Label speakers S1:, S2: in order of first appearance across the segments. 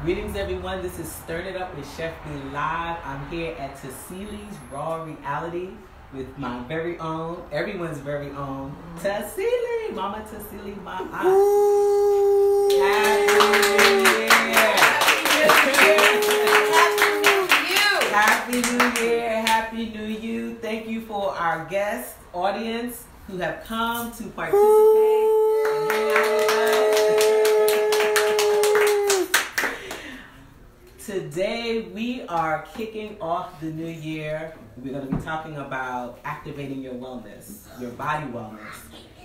S1: Greetings, everyone. This is Stirrin It Up with Chef Beee Live. I'm here at Tassili's Raw Reality with my very own, everyone's very own, Tassili, Mama Tassili Ma'at. Happy New Year, Happy New You. Thank you for our guest audience who have come to participate and hang out with us. Today we are kicking off the new year. We're going to be talking about activating your wellness, your body wellness.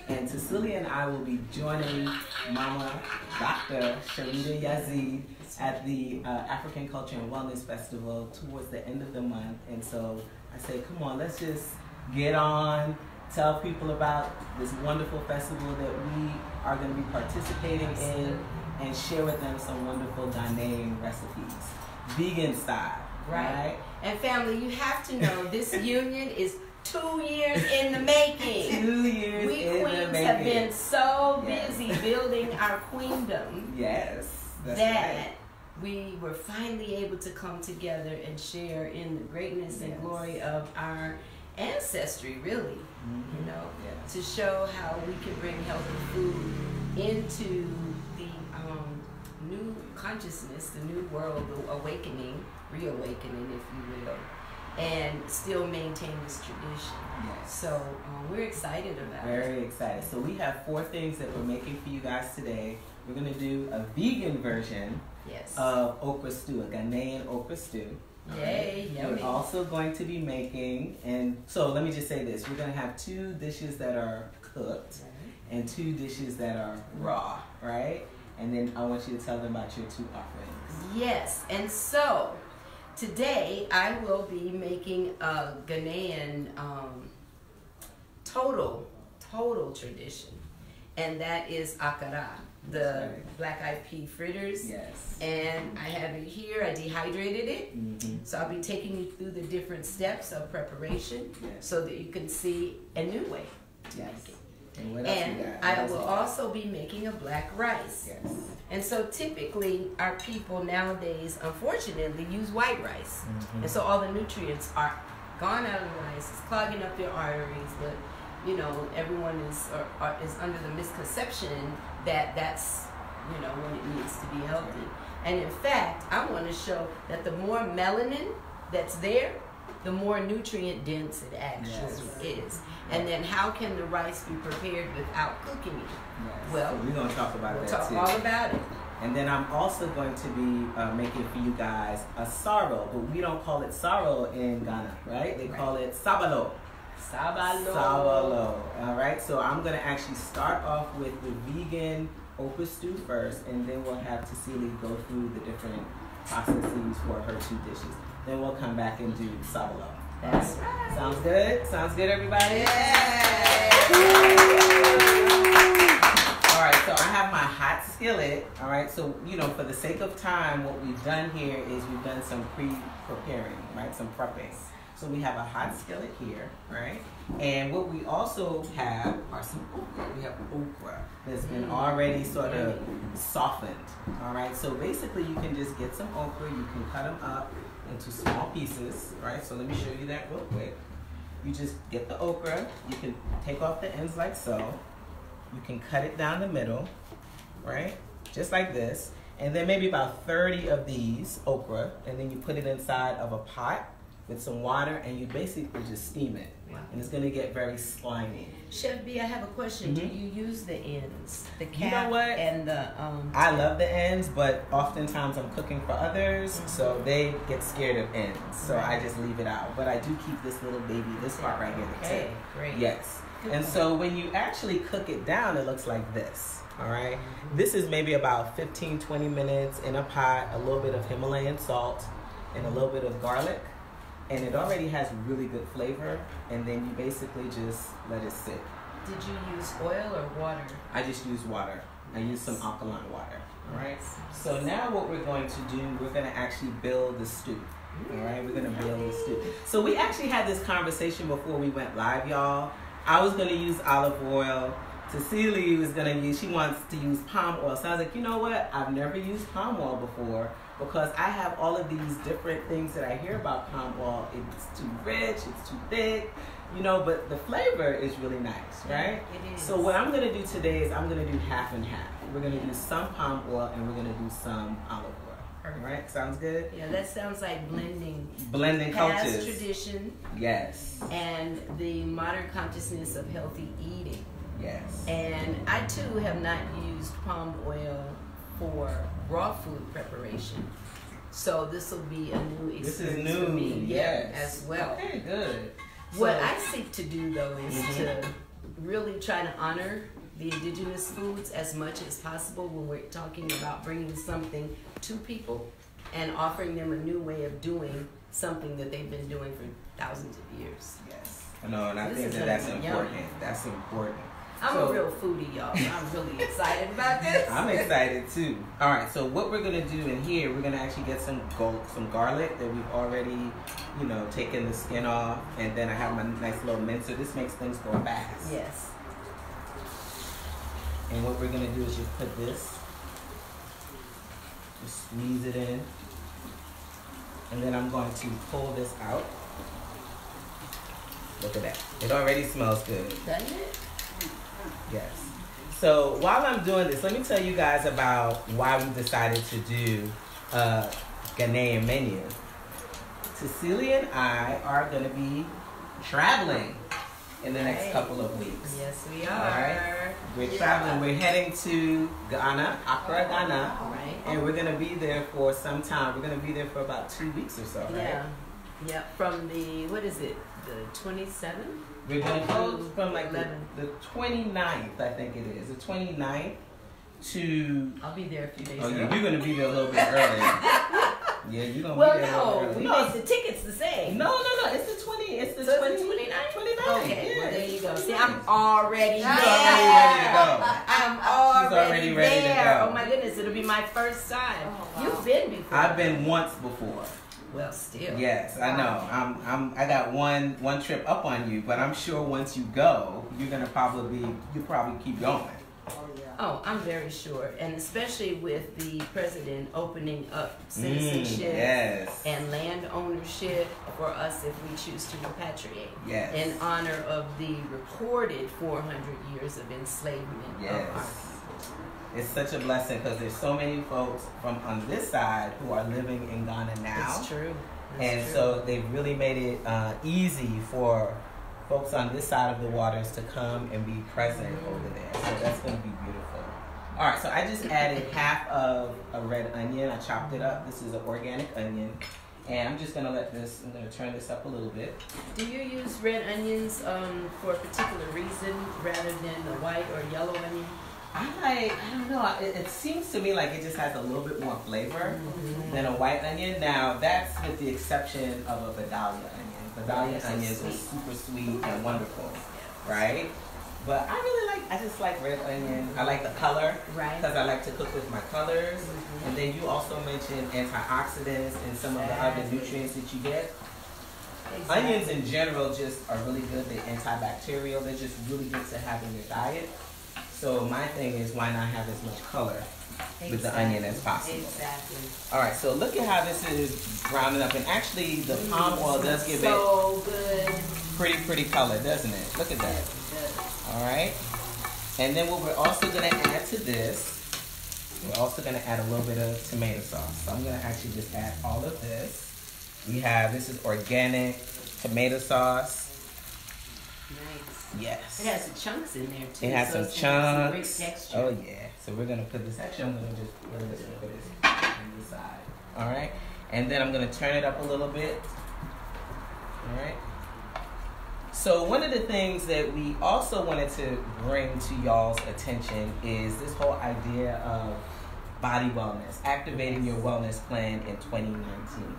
S1: And Tassili and I will be joining Mama Dr. Sharita Yazid at the African Culture and Wellness Festival towards the end of the month. And so I say, come on, let's just get on, tell people about this wonderful festival that we are going to be participating in, and share with them some wonderful Ghanaian recipes, vegan style. Right?
S2: And family, you have to know this union is 2 years in the making.
S1: 2 years
S2: we
S1: in the
S2: queens
S1: making.
S2: have been so busy building our queendom that we were finally able to come together and share in the greatness and glory of our ancestry, really, you know, to show how we can bring healthy food into the new consciousness, the new world, the awakening, reawakening, if you will, and still maintain this tradition. So we're excited about it.
S1: Very excited. So we have 4 things that we're making for you guys today. We're going to do a vegan version of okra stew, a Ghanaian okra stew.
S2: Yay, yummy.
S1: We're also going to be making, and so let me just say this, we're going to have 2 dishes that are cooked and 2 dishes that are raw, right? And then I want you to tell them about your 2 offerings.
S2: Yes, and so today I will be making a Ghanaian total tradition, and that is akara, the black-eyed pea fritters. And I have it here. I dehydrated it, so I'll be taking you through the different steps of preparation so that you can see a new way to make it. And I will also be making a black rice. And so typically our people nowadays, unfortunately, use white rice. And so all the nutrients are gone out of the rice. It's clogging up your arteries. But, you know, everyone is under the misconception that that's, you know, when it needs to be healthy. And in fact, I want to show that the more melanin that's there, the more nutrient dense it actually is. And then how can the rice be prepared without cooking it? Well,
S1: so we're going to talk about that
S2: talk
S1: too.
S2: all about it.
S1: And then I'm also going to be making for you guys a sorrel, but we don't call it sorrel in Ghana, right? They call it sabalo. Sabalo. All right, so I'm going to actually start off with the vegan okra stew first, and then we'll have Tassili go through the different processes for her 2 dishes. Then we'll come back and do sabalo.
S2: That's right.
S1: Sounds good? Sounds good, everybody? All right, so I have my hot skillet. All right, so, you know, for the sake of time, what we've done here is we've done some pre-preparing, right, some prepping. So we have a hot skillet here, right? And what we also have are some okra. We have okra that's been already sort of softened, all right? So basically you can just get some okra, you can cut them up into small pieces, right? So let me show you that real quick. You just get the okra, you can take off the ends like so, you can cut it down the middle, right? Just like this. And then maybe about 30 of these okra, and then you put it inside of a pot with some water, and you basically just steam it. And it's gonna get very slimy.
S2: Chef Bee, I have a question. Do you use the ends? The cap,
S1: you know what?
S2: And the
S1: I love the ends, but oftentimes I'm cooking for others, so they get scared of ends. So I just leave it out. But I do keep this little baby, this part right here, the tip.
S2: Great.
S1: Yes. And so when you actually cook it down, it looks like this. All right. This is maybe about 15-20 minutes in a pot, a little bit of Himalayan salt, and a little bit of garlic. And it already has really good flavor, and then you basically just let it sit.
S2: Did you use oil or water?
S1: I just use water. I use some alkaline water. All right. So now what we're going to do, we're going to actually build the stew. All right. We're going to build the stew. So we actually had this conversation before we went live, y'all. I was going to use olive oil. Tassili was gonna use, she wants to use palm oil. So I was like, you know what? I've never used palm oil before because I have all of these different things that I hear about palm oil. It's too rich, it's too thick, you know, but the flavor is really nice, right?
S2: It is.
S1: So what I'm gonna do today is I'm gonna do half and half. We're gonna do some palm oil and we're gonna do some olive oil. All right, sounds good?
S2: Yeah, that sounds like blending
S1: cultures.
S2: past tradition.
S1: Yes.
S2: And the modern consciousness of healthy eating.
S1: Yes.
S2: And I too have not used palm oil for raw food preparation. So this will be a new experience
S1: this is new.
S2: for me.
S1: Yes.
S2: Yeah, as well.
S1: Okay, good.
S2: What I seek to do though is to really try to honor the indigenous foods as much as possible when we're talking about bringing something to people and offering them a new way of doing something that they've been doing for thousands of years.
S1: Yes. No, and I
S2: This
S1: think
S2: is
S1: that that's
S2: gonna be
S1: important.
S2: yummy.
S1: That's important.
S2: I'm a real foodie, y'all. I'm really excited about this.
S1: I'm excited too. All right, so what we're gonna do in here, we're gonna actually get some garlic that we've already, you know, taken the skin off, and then I have my nice little mincer. This makes things go fast.
S2: Yes.
S1: And what we're gonna do is just put this, just squeeze it in, and then I'm going to pull this out. Look at that. It already smells good.
S2: Doesn't it?
S1: Yes. So while I'm doing this, let me tell you guys about why we decided to do a Ghanaian menu. Tassili and I are going to be traveling in the next couple of weeks.
S2: Yes, we are.
S1: All right. We're traveling. We're heading to Ghana, Accra, Ghana.
S2: All right.
S1: And we're going to be there for some time. We're going to be there for about 2 weeks or so, right?
S2: Yeah. Yeah. From the, what is it? The 27th?
S1: We're going to go from like the
S2: 11.
S1: 29th, I think it is. The 29th to...
S2: I'll be there a few days
S1: Oh,
S2: early.
S1: you're going to be there a little bit early. Yeah, you're going to
S2: Well,
S1: be there a little
S2: no,
S1: bit
S2: we
S1: early.
S2: made the tickets the same.
S1: No. It's the 20. It's the
S2: So
S1: 20,
S2: it's the 29th?
S1: 29th.
S2: Okay,
S1: Yeah,
S2: well, there you go.
S1: 29th.
S2: See, I'm already there.
S1: She's already ready to go.
S2: I'm
S1: already ready to
S2: there.
S1: go.
S2: Oh my goodness, it'll be my first time.
S3: Oh, wow.
S2: You've been before.
S1: I've been once before.
S2: Well, still.
S1: Yes, I know. I got one trip up on you, but I'm sure once you go, you'll probably keep going.
S3: Oh, yeah.
S2: Oh, I'm very sure. And especially with the president opening up citizenship
S1: Yes.
S2: and land ownership for us if we choose to repatriate.
S1: Yes.
S2: In honor of the recorded 400 years of enslavement of our
S1: Yes.
S2: people.
S1: It's such a blessing because there's so many folks from on this side who are living in Ghana now.
S2: It's true.
S1: And so they've really made it easy for folks on this side of the waters to come and be present over there. So that's going to be beautiful. All right, so I just added half of a red onion. I chopped it up. This is an organic onion. And I'm just going to I'm going to turn this up a little bit.
S2: Do you use red onions for a particular reason rather than the white or yellow onion?
S1: I don't know. It seems to me like it just has a little bit more flavor than a white onion. Now, that's with the exception of a Vidalia onion. Vidalia onions are super sweet and wonderful, right? But I just like red onion. I like the color because I like to cook with my colors. And then you also mentioned antioxidants and some of the other nutrients that you get.
S2: Exactly.
S1: Onions in general just are really good. They're antibacterial. They're just really good to have in your diet. So my thing is, why not have as much color with the onion as possible?
S2: Exactly.
S1: All right, so look at how this is browning up. And actually, the palm oil does give
S2: so good.
S1: pretty color, doesn't it? Look at that. All right. And then what we're also going to add to this, we're also going to add a little bit of tomato sauce. So I'm going to actually just add all of this. This is organic tomato sauce.
S2: Nice.
S1: Yes.
S2: It has some chunks in there too.
S1: It has
S2: so
S1: some
S2: it's
S1: chunks.
S2: Some great texture.
S1: Oh yeah. So we're gonna put this. Actually, I'm gonna just put this on the side. All right. And then I'm gonna turn it up a little bit. All right. So one of the things that we also wanted to bring to y'all's attention is this whole idea of body wellness, activating your wellness plan in 2019.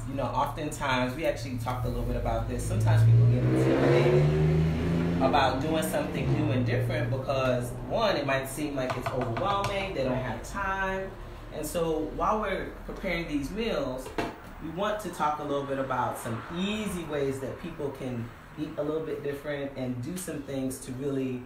S1: You know, oftentimes, we actually talked a little bit about this. Sometimes people get intimidated about doing something new and different because, one, it might seem like it's overwhelming, they don't have time. And so while we're preparing these meals, we want to talk a little bit about some easy ways that people can eat a little bit different and do some things to really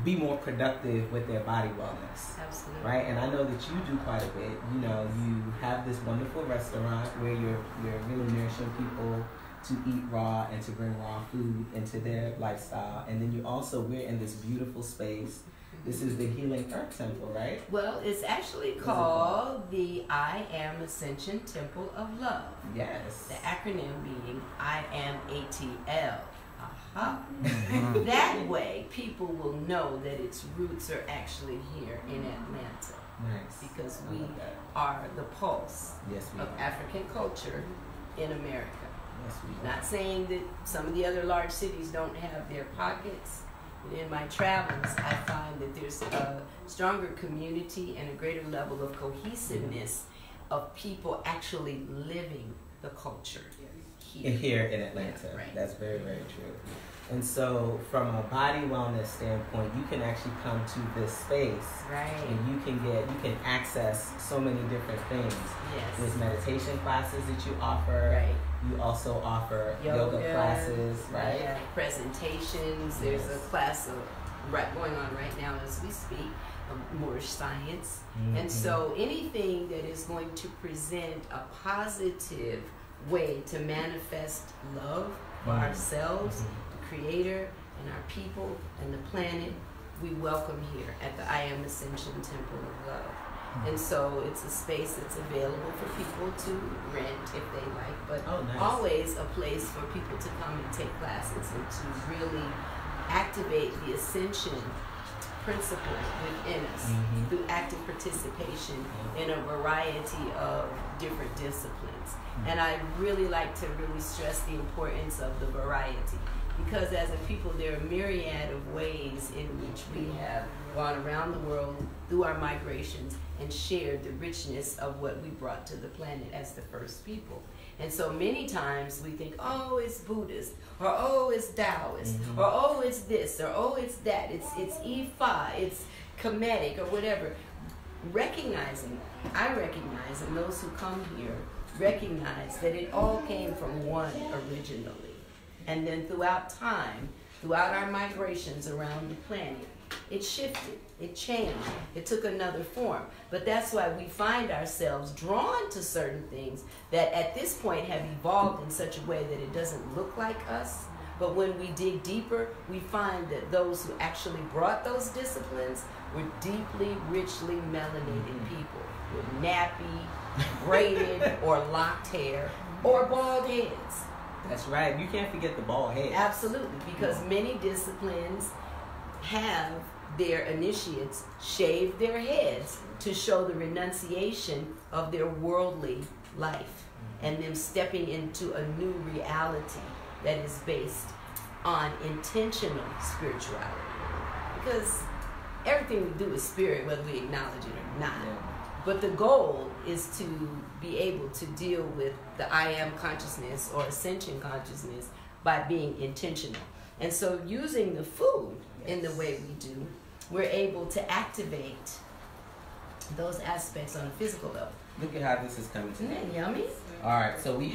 S1: be more productive with their body wellness.
S2: Absolutely.
S1: Right? And I know that you do quite a bit. You know, you have this wonderful restaurant where you're really nourishing people to eat raw and to bring raw food into their lifestyle. And then we're in this beautiful space. This is the Healing Earth Temple, right?
S2: Well, it's actually called the I Am Ascension Temple of Love.
S1: Yes.
S2: The acronym being I Am ATL. That way, people will know that its roots are actually here in Atlanta.
S1: Nice.
S2: Because we are the pulse of African culture in America.
S1: Yes, we are.
S2: Not saying that some of the other large cities don't have their pockets, but in my travels, I find that there's a stronger community and a greater level of cohesiveness of people actually living the culture
S1: here in Atlanta.
S2: Yeah, right.
S1: That's very, very true. And so from a body wellness standpoint, you can actually come to this space,
S2: right,
S1: and you can access so many different things.
S2: Yes.
S1: There's meditation classes that you offer.
S2: Right.
S1: You also offer yoga classes, right?
S2: Yeah. Presentations. There's a class going on right now as we speak, Moorish science. And so anything that is going to present a positive way to manifest love for ourselves, the Creator, and our people, and the planet, we welcome here at the I Am Ascension Temple of Love. And so it's a space that's available for people to rent if they like, but always a place for people to come and take classes and to really activate the ascension principles within us through active participation in a variety of different disciplines. And I really like to really stress the importance of the variety, because as a people there are a myriad of ways in which we have gone around the world through our migrations and shared the richness of what we brought to the planet as the first people. And so many times we think, oh, it's Buddhist, or oh, it's Taoist, or oh, it's this, or oh, it's that, it's Ifa, it's Kemetic, or whatever. I recognize, and those who come here recognize that it all came from one originally. And then throughout time, throughout our migrations around the planet, it shifted, it changed, it took another form. But that's why we find ourselves drawn to certain things that at this point have evolved in such a way that it doesn't look like us. But when we dig deeper, we find that those who actually brought those disciplines were deeply, richly melanated people with nappy, braided, or locked hair, or bald heads.
S1: That's right. You can't forget the bald head.
S2: Absolutely, because many disciplines have their initiates shave their heads to show the renunciation of their worldly life and them stepping into a new reality that is based on intentional spirituality. Because everything we do is spirit, whether we acknowledge it or not. Yeah. But the goal is to be able to deal with the I am consciousness or ascension consciousness by being intentional. And so using the food in the way we do, we're able to activate those aspects on a physical level.
S1: Look at how this is coming together.
S2: Isn't that yummy?
S1: All right, so we're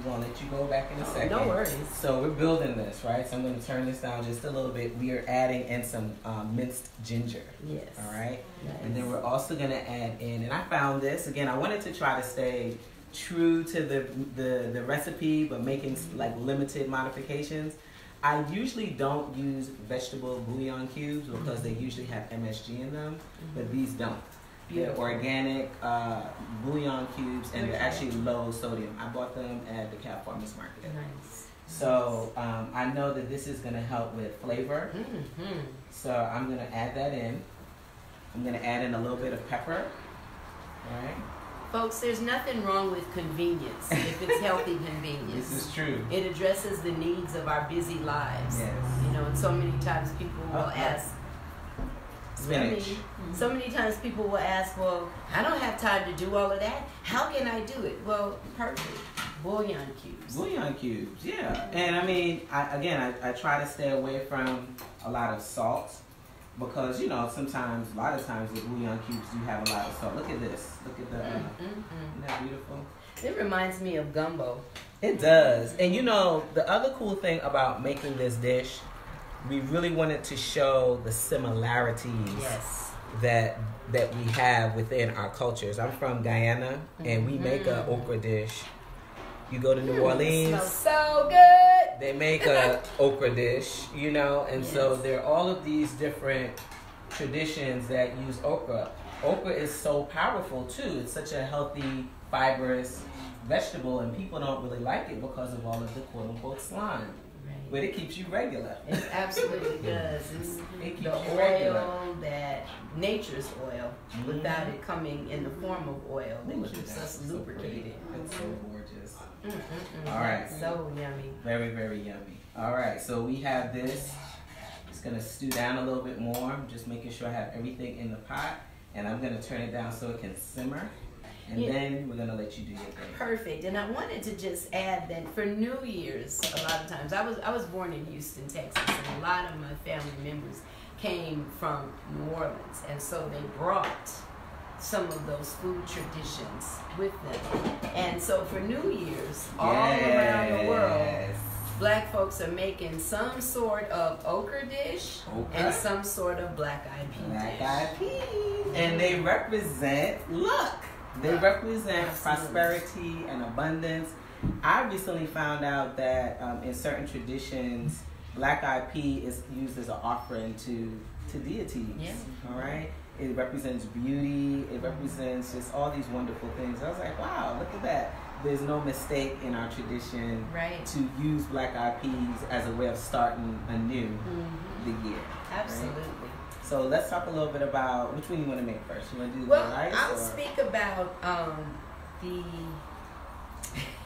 S1: going to let you go back in a second.
S2: No worries.
S1: So we're building this, right? So I'm going to turn this down just a little bit. We are adding in some minced ginger.
S2: Yes.
S1: All right?
S2: Nice.
S1: And then we're also going to add in, and I found this, again, I wanted to try to stay true to the recipe, but making like limited modifications. I usually don't use vegetable bouillon cubes because they usually have MSG in them, but these don't. They're organic bouillon cubes, and they're actually low sodium. I bought them at the Cap Farmers Market.
S2: Nice.
S1: So I know that this is going to help with flavor. So I'm going to add that in. I'm going to add in a little bit of pepper. All right.
S2: Folks, there's nothing wrong with convenience if it's healthy convenience.
S1: This is true.
S2: It addresses the needs of our busy lives.
S1: Yes.
S2: You know, and so many times people will ask,
S1: spinach.
S2: So many times people will ask, well, I don't have time to do all of that. How can I do it? Well, perfect. Bouillon cubes.
S1: Bouillon cubes, yeah. And I mean, I try to stay away from a lot of salt because, you know, sometimes, a lot of times with bouillon cubes, you have a lot of salt. Look at this. Look at the, isn't that beautiful?
S2: It reminds me of gumbo.
S1: It does. And you know, the other cool thing about making this dish, we really wanted to show the similarities
S2: Yes.
S1: that we have within our cultures. I'm from Guyana, and we make a okra dish. You go to New Orleans,
S2: it smells so good.
S1: they make a okra dish, you know, and
S2: Yes.
S1: so there are all of these different traditions that use okra. Okra is so powerful too. It's such a healthy, fibrous vegetable, and people don't really like it because of all of the quote unquote slime.
S2: Right.
S1: But it keeps you regular.
S2: It absolutely does. It's
S1: It keeps
S2: the
S1: you regular.
S2: oil that nature's oil, without it coming in the form of oil, that
S1: Look at
S2: keeps
S1: that.
S2: us
S1: So
S2: lubricated.
S1: pretty. It's so gorgeous.
S2: All
S1: All right.
S2: So yummy.
S1: Very, very yummy. All right, so we have this. It's gonna stew down a little bit more. I'm just making sure I have everything in the pot, and I'm gonna turn it down so it can simmer, and then we're gonna let you do your thing.
S2: Perfect. And I wanted to just add that for New Year's, a lot of times I was born in Houston, Texas, and a lot of my family members came from New Orleans, and so they brought some of those food traditions with them. And so for New Year's, all around the world, Black folks are making some sort of okra dish and some sort of black-eyed pea
S1: Black
S2: dish.
S1: eyed peas. And they represent luck. They represent prosperity and abundance. I recently found out that in certain traditions, black-eyed pea is used as an offering to deities.
S2: Yeah.
S1: All right? It represents beauty. It represents just all these wonderful things. I was like, wow, look at that. There's no mistake in our tradition to use black-eyed peas as a way of starting anew the year.
S2: Absolutely.
S1: Right? So let's talk a little bit about which one you want to make first. You want to do the rice?
S2: I'll speak about the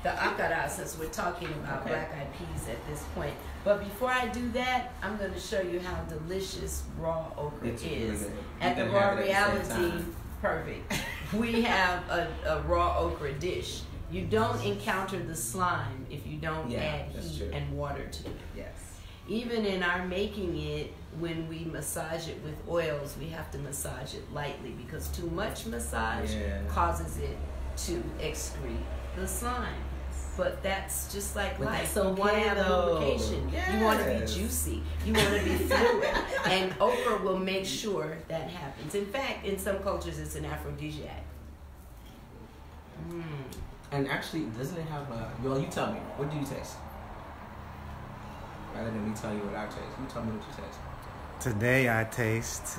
S2: AKARA, since we're talking about black-eyed peas at this point. But before I do that, I'm going to show you how delicious raw okra is.
S1: Really good.
S2: At the Raw Reality, perfect. We have a raw okra dish. You don't encounter the slime if you don't add heat and water to it.
S1: Yes.
S2: Even in our making it, when we massage it with oils, we have to massage it lightly, because too much massage causes it to excrete the slime. But that's just like life.
S1: So
S2: you want to have lubrication.
S1: Yes.
S2: You want to be juicy. You want to be fluid. And okra will make sure that happens. In fact, in some cultures, it's an aphrodisiac.
S1: And actually, doesn't it have a... Well, you tell me. What do you taste? Rather than me tell you what I taste. You tell me what you taste.
S3: Today I taste...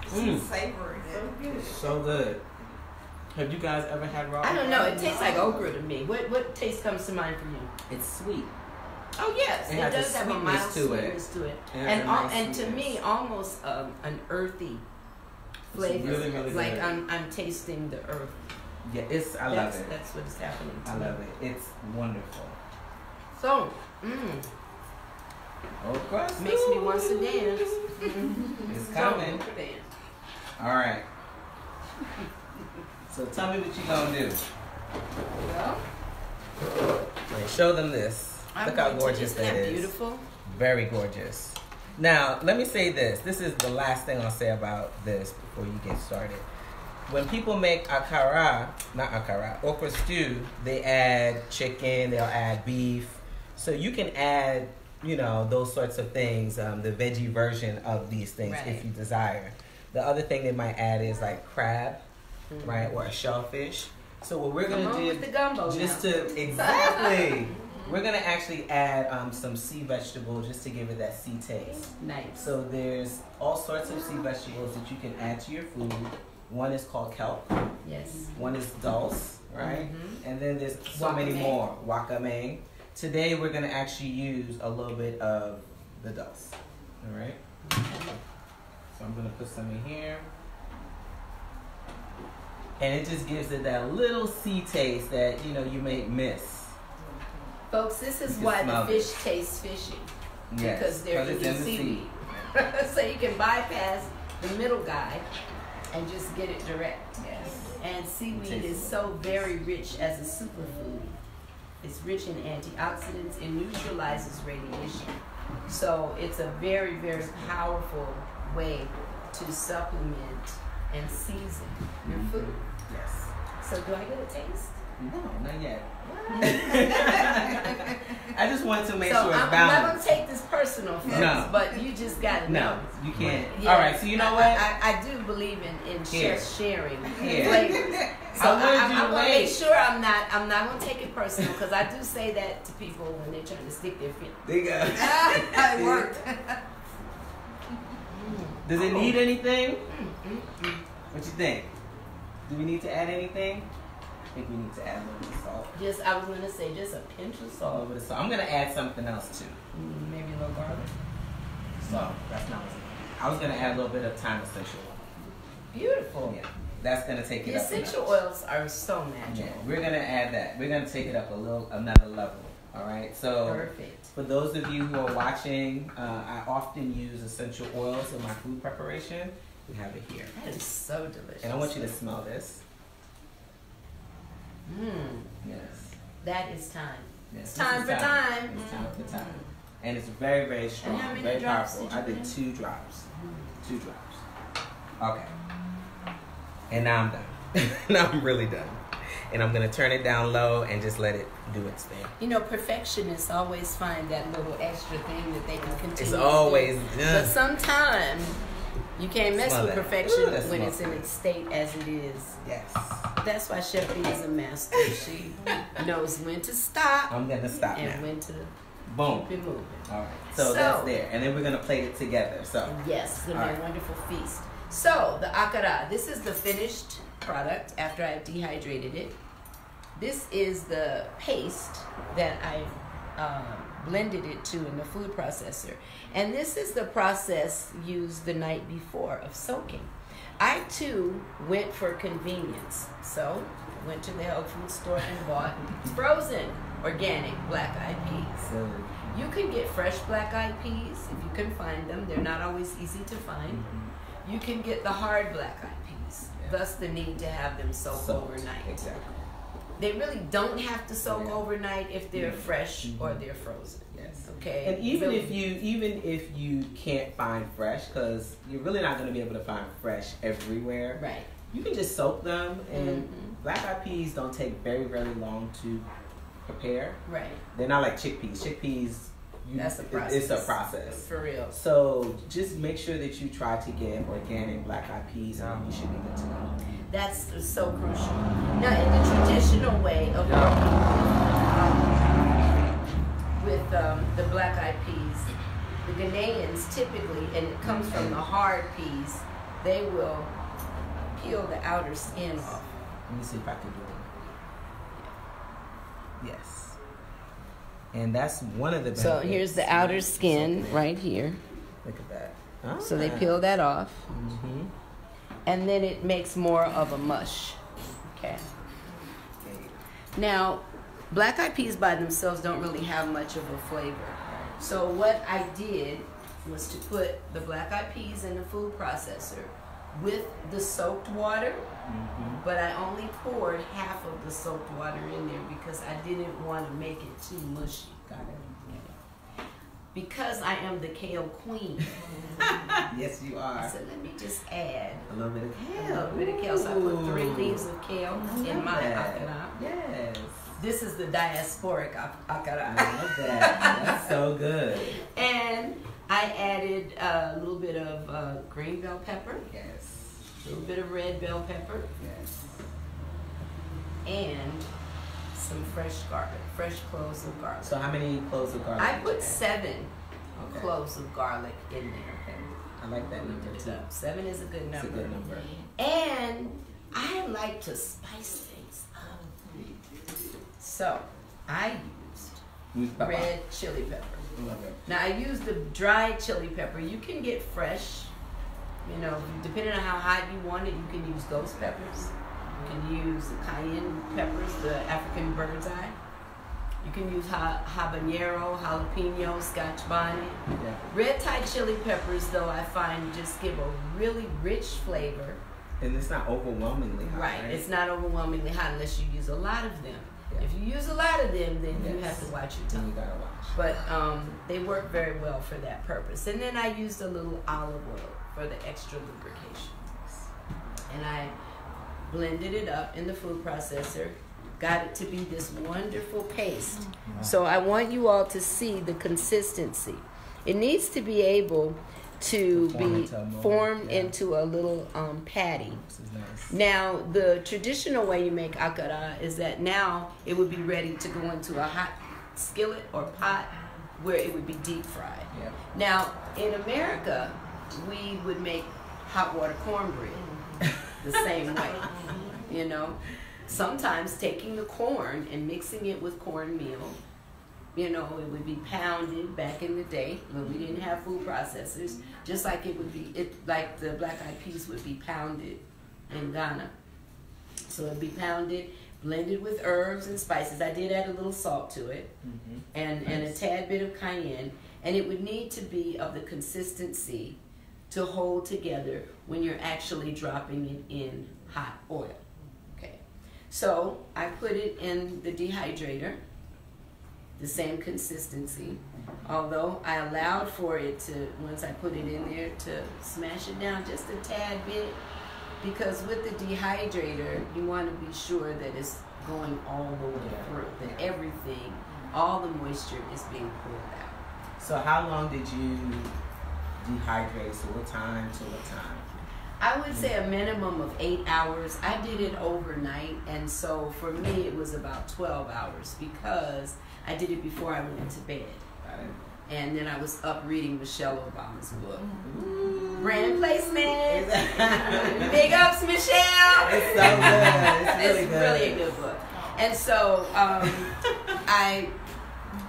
S1: Savory. So good. Have you guys ever had raw?
S2: I don't know. It tastes like okra to me. What taste comes to mind for you?
S1: It's sweet.
S2: Oh yes, it does have a mild sweetness to it, and to me, almost an earthy flavor.
S1: Really, really
S2: like
S1: good.
S2: I'm tasting the earth.
S1: Yeah, I love it.
S2: That's what's happening to
S1: I
S2: me.
S1: love it. It's wonderful.
S2: So,
S1: Okra stew.
S2: makes me want to dance.
S1: It's coming. All right. So tell me what you gonna do.
S2: Well,
S1: Wait, show them this. Look how gorgeous that is.
S2: Beautiful.
S1: Very gorgeous. Now, let me say this. This is the last thing I'll say about this before you get started. When people make okra stew, they add chicken, they'll add beef. So you can add, those sorts of things, the veggie version of these things if you desire. The other thing they might add is like crab, right, or a shellfish. So what we're gonna do,
S2: with the gumbo
S1: exactly. We're gonna actually add some sea vegetables just to give it that sea taste.
S2: Nice.
S1: So there's all sorts of sea vegetables that you can add to your food. One is called kelp.
S2: Yes.
S1: One is dulse, right? And then there's so many more. Wakame. Today we're gonna actually use a little bit of the dulse. All right. So I'm gonna put some in here. And it just gives it that little sea taste that, you may miss.
S2: Folks, this is why the fish tastes fishy.
S1: Yes,
S2: because they're eating seaweed. So you can bypass the middle guy and just get it direct.
S1: Yes.
S2: And seaweed is so very rich as a superfood. It's rich in antioxidants. It neutralizes radiation. So it's a very, very powerful way to supplement and season your food.
S1: Yes.
S2: So do I get a taste?
S1: No, not yet. I just want to make sure it's balanced.
S2: I'm not going to take this personal, folks,
S1: no.
S2: But you just got to know.
S1: No, you can't.
S2: Yeah,
S1: all right, so you know what?
S2: I do believe in chefs sharing flavors. So I'm going to make sure I'm not going to take it personal, because I do say that to people when they're trying to stick their feet.
S1: There you go.
S2: It worked.
S1: Does it need anything? What you think? Do we need to add anything? I think we need to add a little bit of salt.
S2: I was going to say just a pinch of salt.
S1: A little bit of salt. I'm going to add something else too.
S2: Maybe a little garlic.
S1: So that's not what I was going to add a little bit of thyme essential oil.
S2: Beautiful.
S1: Yeah, that's going to take it up.
S2: The essential oils are so natural.
S1: Yeah, we're going to add that. We're going to take it up another level. All right. So
S2: perfect.
S1: For those of you who are watching, I often use essential oils in my food preparation. We have it here.
S2: That is so delicious.
S1: And I want you to smell this.
S2: Yes. That is time.
S1: Yes,
S2: it's time for time.
S1: It's time for time. And it's very, very strong.
S2: And how many
S1: very
S2: drops
S1: powerful.
S2: did you
S1: I did 2 drops. 2 drops. Okay. And now I'm done. Now I'm really done. And I'm going to turn it down low and just let it do its thing.
S2: You know, perfectionists always find that little extra thing that they can continue.
S1: It's always.
S2: But sometimes you can't mess with perfection when it's in
S1: good.
S2: its state as it is.
S1: Yes.
S2: That's why Chef Bee is a master. She knows when to stop.
S1: I'm going to stop
S2: and
S1: now.
S2: when to
S1: boom.
S2: keep it moving.
S1: All right. So that's there. And then we're going to plate it together. So
S2: yes, it's going to be a wonderful feast. So the akara, this is the finished product after I've dehydrated it. This is the paste that I blended it to in the food processor. And this is the process used the night before of soaking. I too went for convenience. So went to the health food store and bought frozen organic black-eyed peas. You can get fresh black-eyed peas if you can find them. They're not always easy to find. You can get the hard black-eyed peas. Thus the need to have them soak overnight.
S1: Exactly.
S2: They really don't have to soak overnight if they're fresh or they're frozen.
S1: Yes.
S2: Okay.
S1: And even if you can't find fresh, because you're really not going to be able to find fresh everywhere.
S2: Right.
S1: You can just soak them, and black-eyed peas don't take very, very long to prepare.
S2: Right.
S1: They're not like chickpeas. Chickpeas.
S2: That's a process.
S1: It's a process.
S2: For real.
S1: So just make sure that you try to get organic black-eyed peas, and you should be good to go.
S2: That's so crucial. Now, in the traditional way of with the black-eyed peas, the Ghanaians typically, and it comes from the hard peas, they will peel the outer skin off.
S1: Let me see if I can do it. Yes. And that's one of the benefits.
S2: So here's the outer skin right here.
S1: Look at that.
S2: So they peel that off.
S1: Mm-hmm.
S2: And then it makes more of a mush. Okay. Now, black-eyed peas by themselves don't really have much of a flavor. So what I did was to put the black-eyed peas in the food processor with the soaked water, but I only poured half of the soaked water in there because I didn't want to make it too mushy.
S1: Got it.
S2: Because I am the kale queen.
S1: Yes, you are.
S2: I said, let me just add
S1: a little bit of kale.
S2: A little bit of kale. So I put 3 leaves of kale in my akara.
S1: Yes.
S2: This is the diasporic akara.
S1: I love that. That's so good.
S2: And I added a little bit of green bell pepper.
S1: Yes.
S2: A little bit of red bell pepper.
S1: Yes.
S2: And some fresh garlic, fresh cloves of garlic.
S1: So how many cloves of garlic?
S2: I put 7 cloves of garlic in there.
S1: Okay. I like that number too.
S2: 7 is a good number.
S1: It's a good number.
S2: And I like to spice things up. So I used red chili pepper. Now I used the dried chili pepper. You can get fresh, you know, depending on how hot you want it, you can use ghost peppers. You can use the cayenne peppers, the African bird's eye. You can use habanero, jalapeno, scotch bonnet.
S1: Yeah.
S2: Red Thai chili peppers, though, I find just give a really rich flavor.
S1: And it's not overwhelmingly hot, right?
S2: It's not overwhelmingly hot unless you use a lot of them. Yeah. If you use a lot of them, then you have to watch your tongue.
S1: You gotta watch.
S2: But they work very well for that purpose. And then I used a little olive oil for the extra lubrication. And I blended it up in the food processor, got it to be this wonderful paste. So I want you all to see the consistency. It needs to be able to be formed into a little patty.
S1: This is nice.
S2: Now, the traditional way you make akara is that now it would be ready to go into a hot skillet or pot where it would be deep fried.
S1: Yeah.
S2: Now, in America, we would make hot water cornbread the same way, you know. Sometimes taking the corn and mixing it with cornmeal, you know, it would be pounded back in the day when we didn't have food processors, just like it would be, like the black eyed peas would be pounded in Ghana. So it'd be pounded, blended with herbs and spices. I did add a little salt to it, and a tad bit of cayenne, and it would need to be of the consistency to hold together when you're actually dropping it in hot oil. Okay, so I put it in the dehydrator, the same consistency, although I allowed for it to, once I put it in there, to smash it down just a tad bit, because with the dehydrator you want to be sure that it's going all the way through, that everything, all the moisture is being pulled out.
S1: So how long did you dehydrate? So what time to what time?
S2: I would say a minimum of 8 hours. I did it overnight, and so for me it was about 12 hours because I did it before I went to bed. And then I was up reading Michelle Obama's book. Brand placement. Big ups, Michelle.
S1: It's so good. It's
S2: really a good book. And so I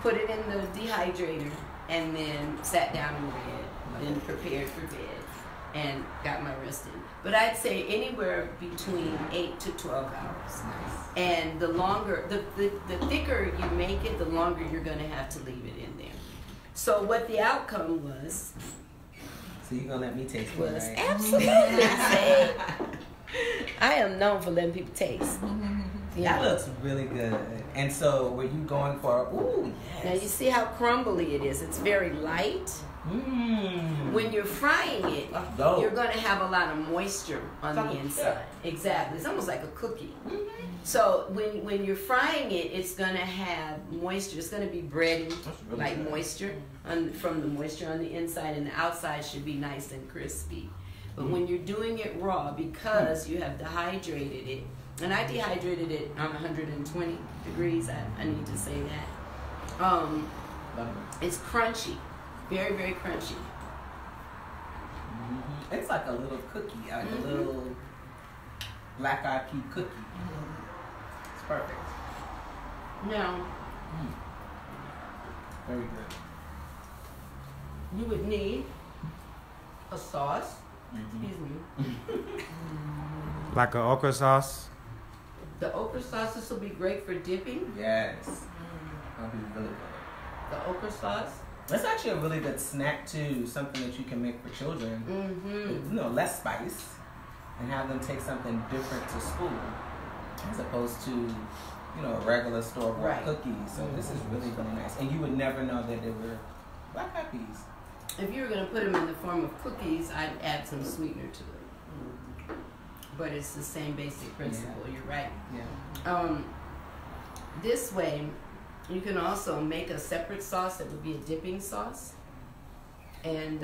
S2: put it in the dehydrator and then sat down in bed, then prepared for bed and got my rest in. But I'd say anywhere between 8 to 12 hours.
S1: Nice.
S2: And the longer, the thicker you make it, the longer you're going to have to leave it in there. So what the outcome was.
S1: So you're going to let me taste it, right?
S2: Absolutely. I am known for letting people taste.
S1: That looks really good. And so were you going for, ooh, yes.
S2: Now you see how crumbly it is. It's very light. When you're frying it, you're going to have a lot of moisture on the inside. Exactly. It's almost like a cookie. So when you're frying it, it's going to have moisture. It's going to be breading really like good. Moisture from the moisture on the inside, and the outside should be nice and crispy. But when you're doing it raw, because you have dehydrated it, and I dehydrated it on 120 degrees, I need to say that. It's crunchy. Very, very crunchy.
S1: It's like a little cookie, like a little black eyed pea cookie. It's perfect.
S2: Now,
S1: very good.
S2: You would need a sauce. Excuse me.
S3: Like an okra sauce?
S2: The okra sauce, this will be great for dipping.
S1: Yes. That'll be really good.
S2: The okra sauce.
S1: That's actually a really good snack too, something that you can make for children. With, you know, less spice, and have them take something different to school, as opposed to, you know, a regular store-bought cookie. So this is really, really nice, and you would never know that they were black eyed peas.
S2: If you were going to put them in the form of cookies, I'd add some sweetener to it. But it's the same basic principle. Yeah. You're right.
S1: Yeah.
S2: This way, you can also make a separate sauce that would be a dipping sauce, and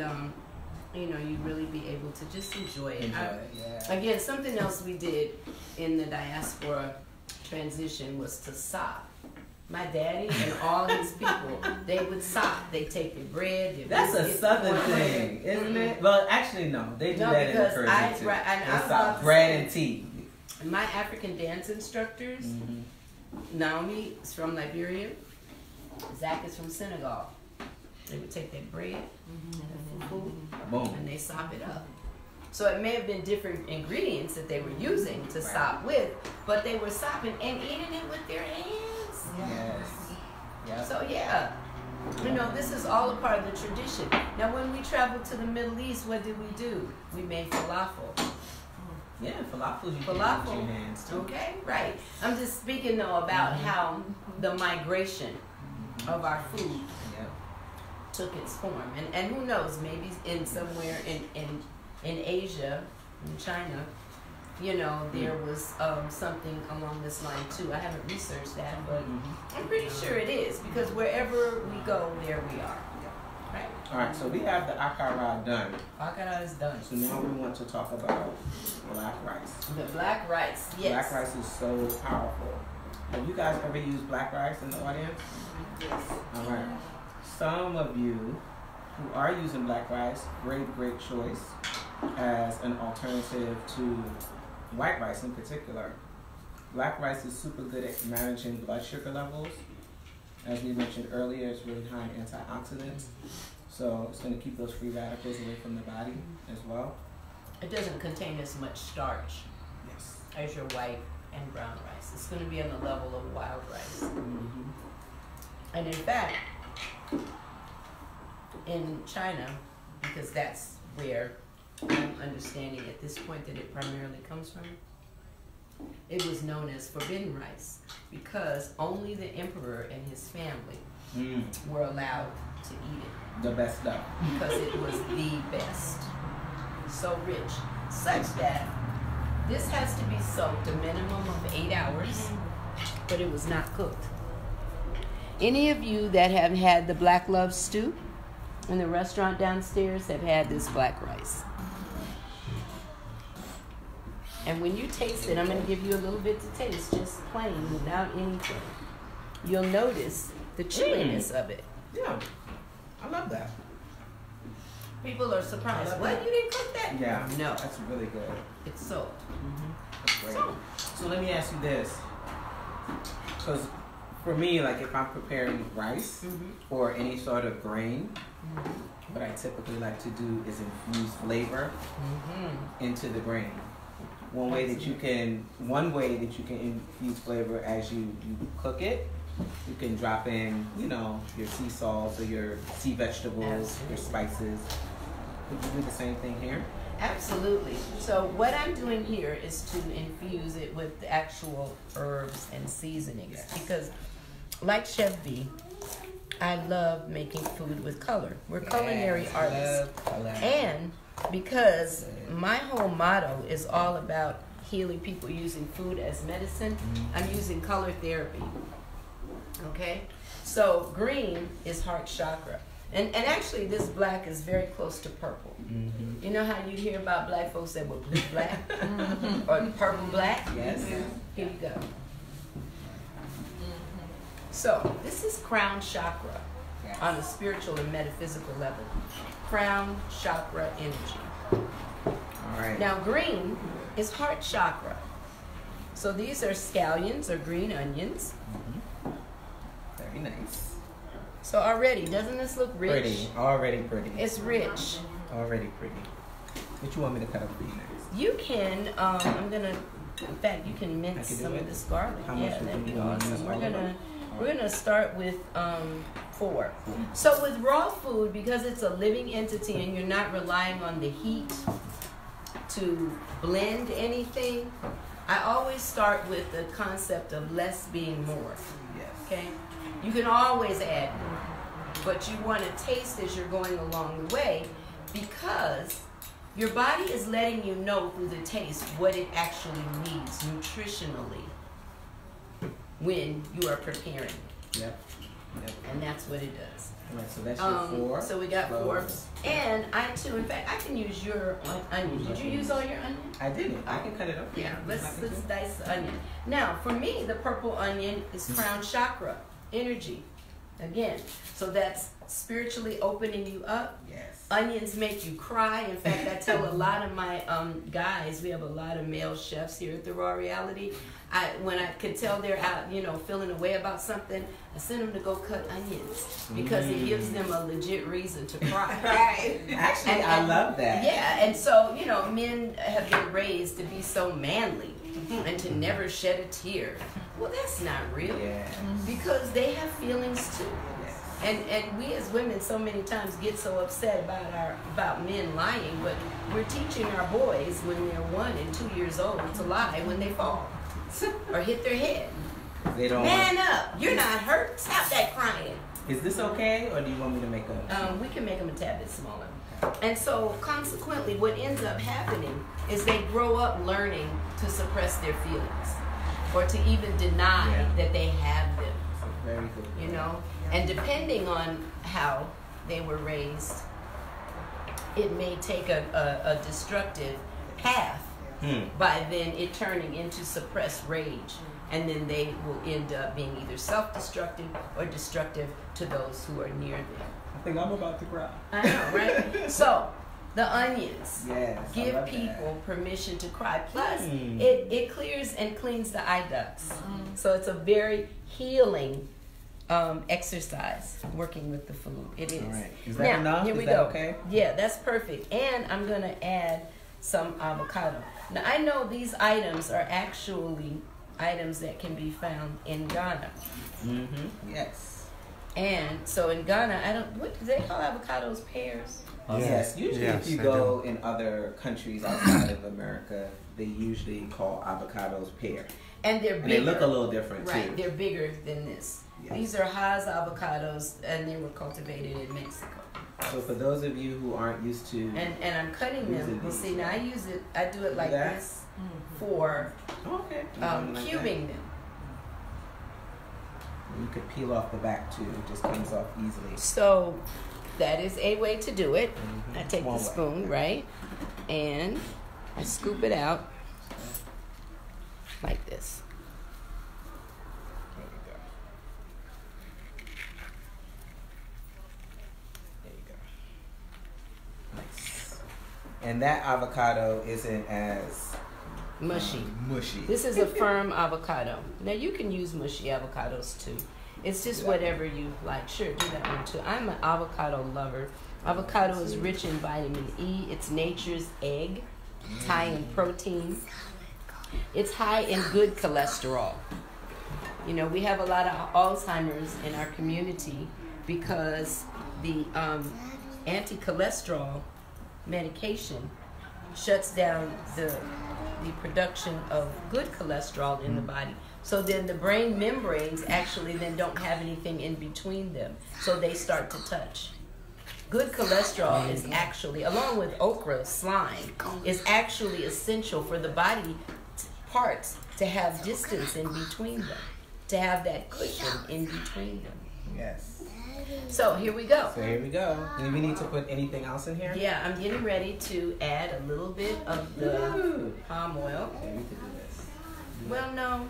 S2: you know, you'd really be able to just enjoy it. Again, something else we did in the diaspora transition was to sop. My daddy and all his people, they would sop. They take their bread.
S1: That's a southern thing, isn't it? Well, actually, no. They do that in the Caribbean too. They sop bread and tea.
S2: My African dance instructors. Naomi is from Liberia. Zach is from Senegal. They would take their bread and fufu, and they sop it up. So it may have been different ingredients that they were using to sop with, but they were sopping and eating it with their hands.
S1: Yes. Yep.
S2: So yeah, you know, this is all a part of the tradition. Now when we traveled to the Middle East, what did we do? We made falafel.
S1: Yeah, falafel. You can use your hands too.
S2: Okay, right. I'm just speaking though about how the migration of our food took its form, and who knows, maybe in somewhere in Asia, in China, you know, there was something along this line too. I haven't researched that, but I'm pretty sure it is, because wherever we go, there we are. Right?
S1: All right, so we have the akara done.
S2: Akara is done.
S1: So now we want to talk about black rice.
S2: The black rice, yes.
S1: Black rice is so powerful. Have you guys ever used black rice in the audience?
S2: Yes.
S1: All right. Some of you who are using black rice, great choice as an alternative to white rice in particular. Black rice is super good at managing blood sugar levels. As we mentioned earlier, it's really high in antioxidants. So it's going to keep those free radicals away from the body as well.
S2: It doesn't contain as much starch as your white and brown rice. It's going to be on the level of wild rice. And in fact, in China, because that's where I'm understanding at this point that it primarily comes from, it was known as forbidden rice because only the emperor and his family were allowed to eat it.
S1: The best stuff.
S2: Because it was the best. So rich. Such that this has to be soaked a minimum of 8 hours, but it was not cooked. Any of you that have had the black love stew in the restaurant downstairs have had this black rice. And when you taste it, I'm going to give you a little bit to taste, just plain, without anything. You'll notice the chewiness of it.
S1: Yeah, I love that.
S2: People are surprised. What? You didn't cook that?
S1: Yeah.
S2: No.
S1: That's really good.
S2: It's soaked.
S1: That's great. So let me ask you this. Because for me, like if I'm preparing rice or any sort of grain, what I typically like to do is infuse flavor into the grain. One way that you can infuse flavor as you cook it, you can drop in, you know, your sea salts or your sea vegetables, your spices. Would you do the same thing here?
S2: Absolutely. So what I'm doing here is to infuse it with the actual herbs and seasonings. Because like Chef Bee, I love making food with color. We're culinary artists. And because my whole motto is all about healing people using food as medicine, I'm using color therapy. Okay? So green is heart chakra. And actually this black is very close to purple. You know how you hear about black folks that were blue black or purple black?
S1: Yes.
S2: Here you go. So this is crown chakra on a spiritual and metaphysical level. Crown chakra energy.
S1: All right.
S2: Now green is heart chakra. So these are scallions or green onions.
S1: Very nice.
S2: So already, doesn't this look rich?
S1: Pretty. Already pretty.
S2: It's rich.
S1: Already pretty. What you want me to cut up for you next?
S2: You can, in fact, you can mince some of this garlic. Yeah, that'd be awesome. We're gonna start with 4. So with raw food, because it's a living entity and you're not relying on the heat to blend anything, I always start with the concept of less being more.
S1: Yes.
S2: Okay? You can always add more, but you want to taste as you're going along the way, because your body is letting you know through the taste what it actually needs nutritionally when you are preparing it.
S1: Yep.
S2: And that's what it does.
S1: All right, so that's your 4.
S2: So we got 4. And I too, in fact, I can use your onion. Did you use all your onion?
S1: I didn't. I can cut it up.
S2: Yeah, let's dice the onion. Now, for me, the purple onion is crown chakra energy. Again, so that's spiritually opening you up.
S1: Yes.
S2: Onions make you cry. In fact, I tell a lot of my guys, we have a lot of male chefs here at the Raw Reality. When I can tell they're out, you know, feeling away about something, I send them to go cut onions because it gives them a legit reason to cry.
S1: Right. Actually, I love that.
S2: Yeah, and so, you know, men have been raised to be so manly and to never shed a tear. Well, that's not real. Yeah. Because they have feelings too. And we as women so many times get so upset about men lying, but we're teaching our boys when they're 1 and 2 years old to lie when they fall or hit their head.
S1: They don't
S2: Man up! You're not hurt. Stop that crying.
S1: Is this okay, or do you want me to make them?
S2: We can make them a tad bit smaller. And so consequently, what ends up happening is they grow up learning to suppress their feelings or to even deny that they have them.
S1: Very good.
S2: You know? And depending on how they were raised, it may take a destructive path by then it turning into suppressed rage. And then they will end up being either self-destructive or destructive to those who are near them.
S1: I think I'm about to cry.
S2: I know, right? So, the onions give people
S1: that.
S2: permission to cry. Plus, it clears and cleans the eye ducts. So it's a very healing exercise working with the food. It is.
S1: All right. Is that enough?
S2: Here we go. Okay? Yeah, that's perfect. And I'm going to add some avocado. Now, I know these items are actually items that can be found in Ghana.
S1: Yes.
S2: And so in Ghana, what do they call avocados? Pears?
S1: Yes. Usually if you go in other countries outside of America, they usually call avocados pear.
S2: And they're bigger.
S1: And they look a little different too.
S2: Right, they're bigger than this. Yes. These are Hass avocados, and they were cultivated in Mexico.
S1: So for those of you who aren't used to...
S2: And I'm cutting them. Well, see, now I do it like this for cubing them.
S1: You could peel off the back too. It just comes off easily.
S2: So that is a way to do it. I take the spoon, right? And I scoop it out like this.
S1: There you go. There you go. Nice. And that avocado isn't as
S2: mushy.
S1: Mushy.
S2: This is a firm avocado. Now you can use mushy avocados too. It's just whatever you like. Sure, do that one too. I'm an avocado lover. Avocado is rich in vitamin E. It's nature's egg. It's high in protein. It's high in good cholesterol. You know, we have a lot of Alzheimer's in our community because the anti-cholesterol medication shuts down the production of good cholesterol in the body. So then the brain membranes actually then don't have anything in between them. So they start to touch. Good cholesterol is actually, along with okra, slime, is actually essential for the body parts to have distance in between them, to have that cushion in between them.
S1: Yes.
S2: So here we go.
S1: So here we go. Do we need to put anything else in here?
S2: Yeah, I'm getting ready to add a little bit of the palm oil.
S1: Okay, we can do this.
S2: Well, no.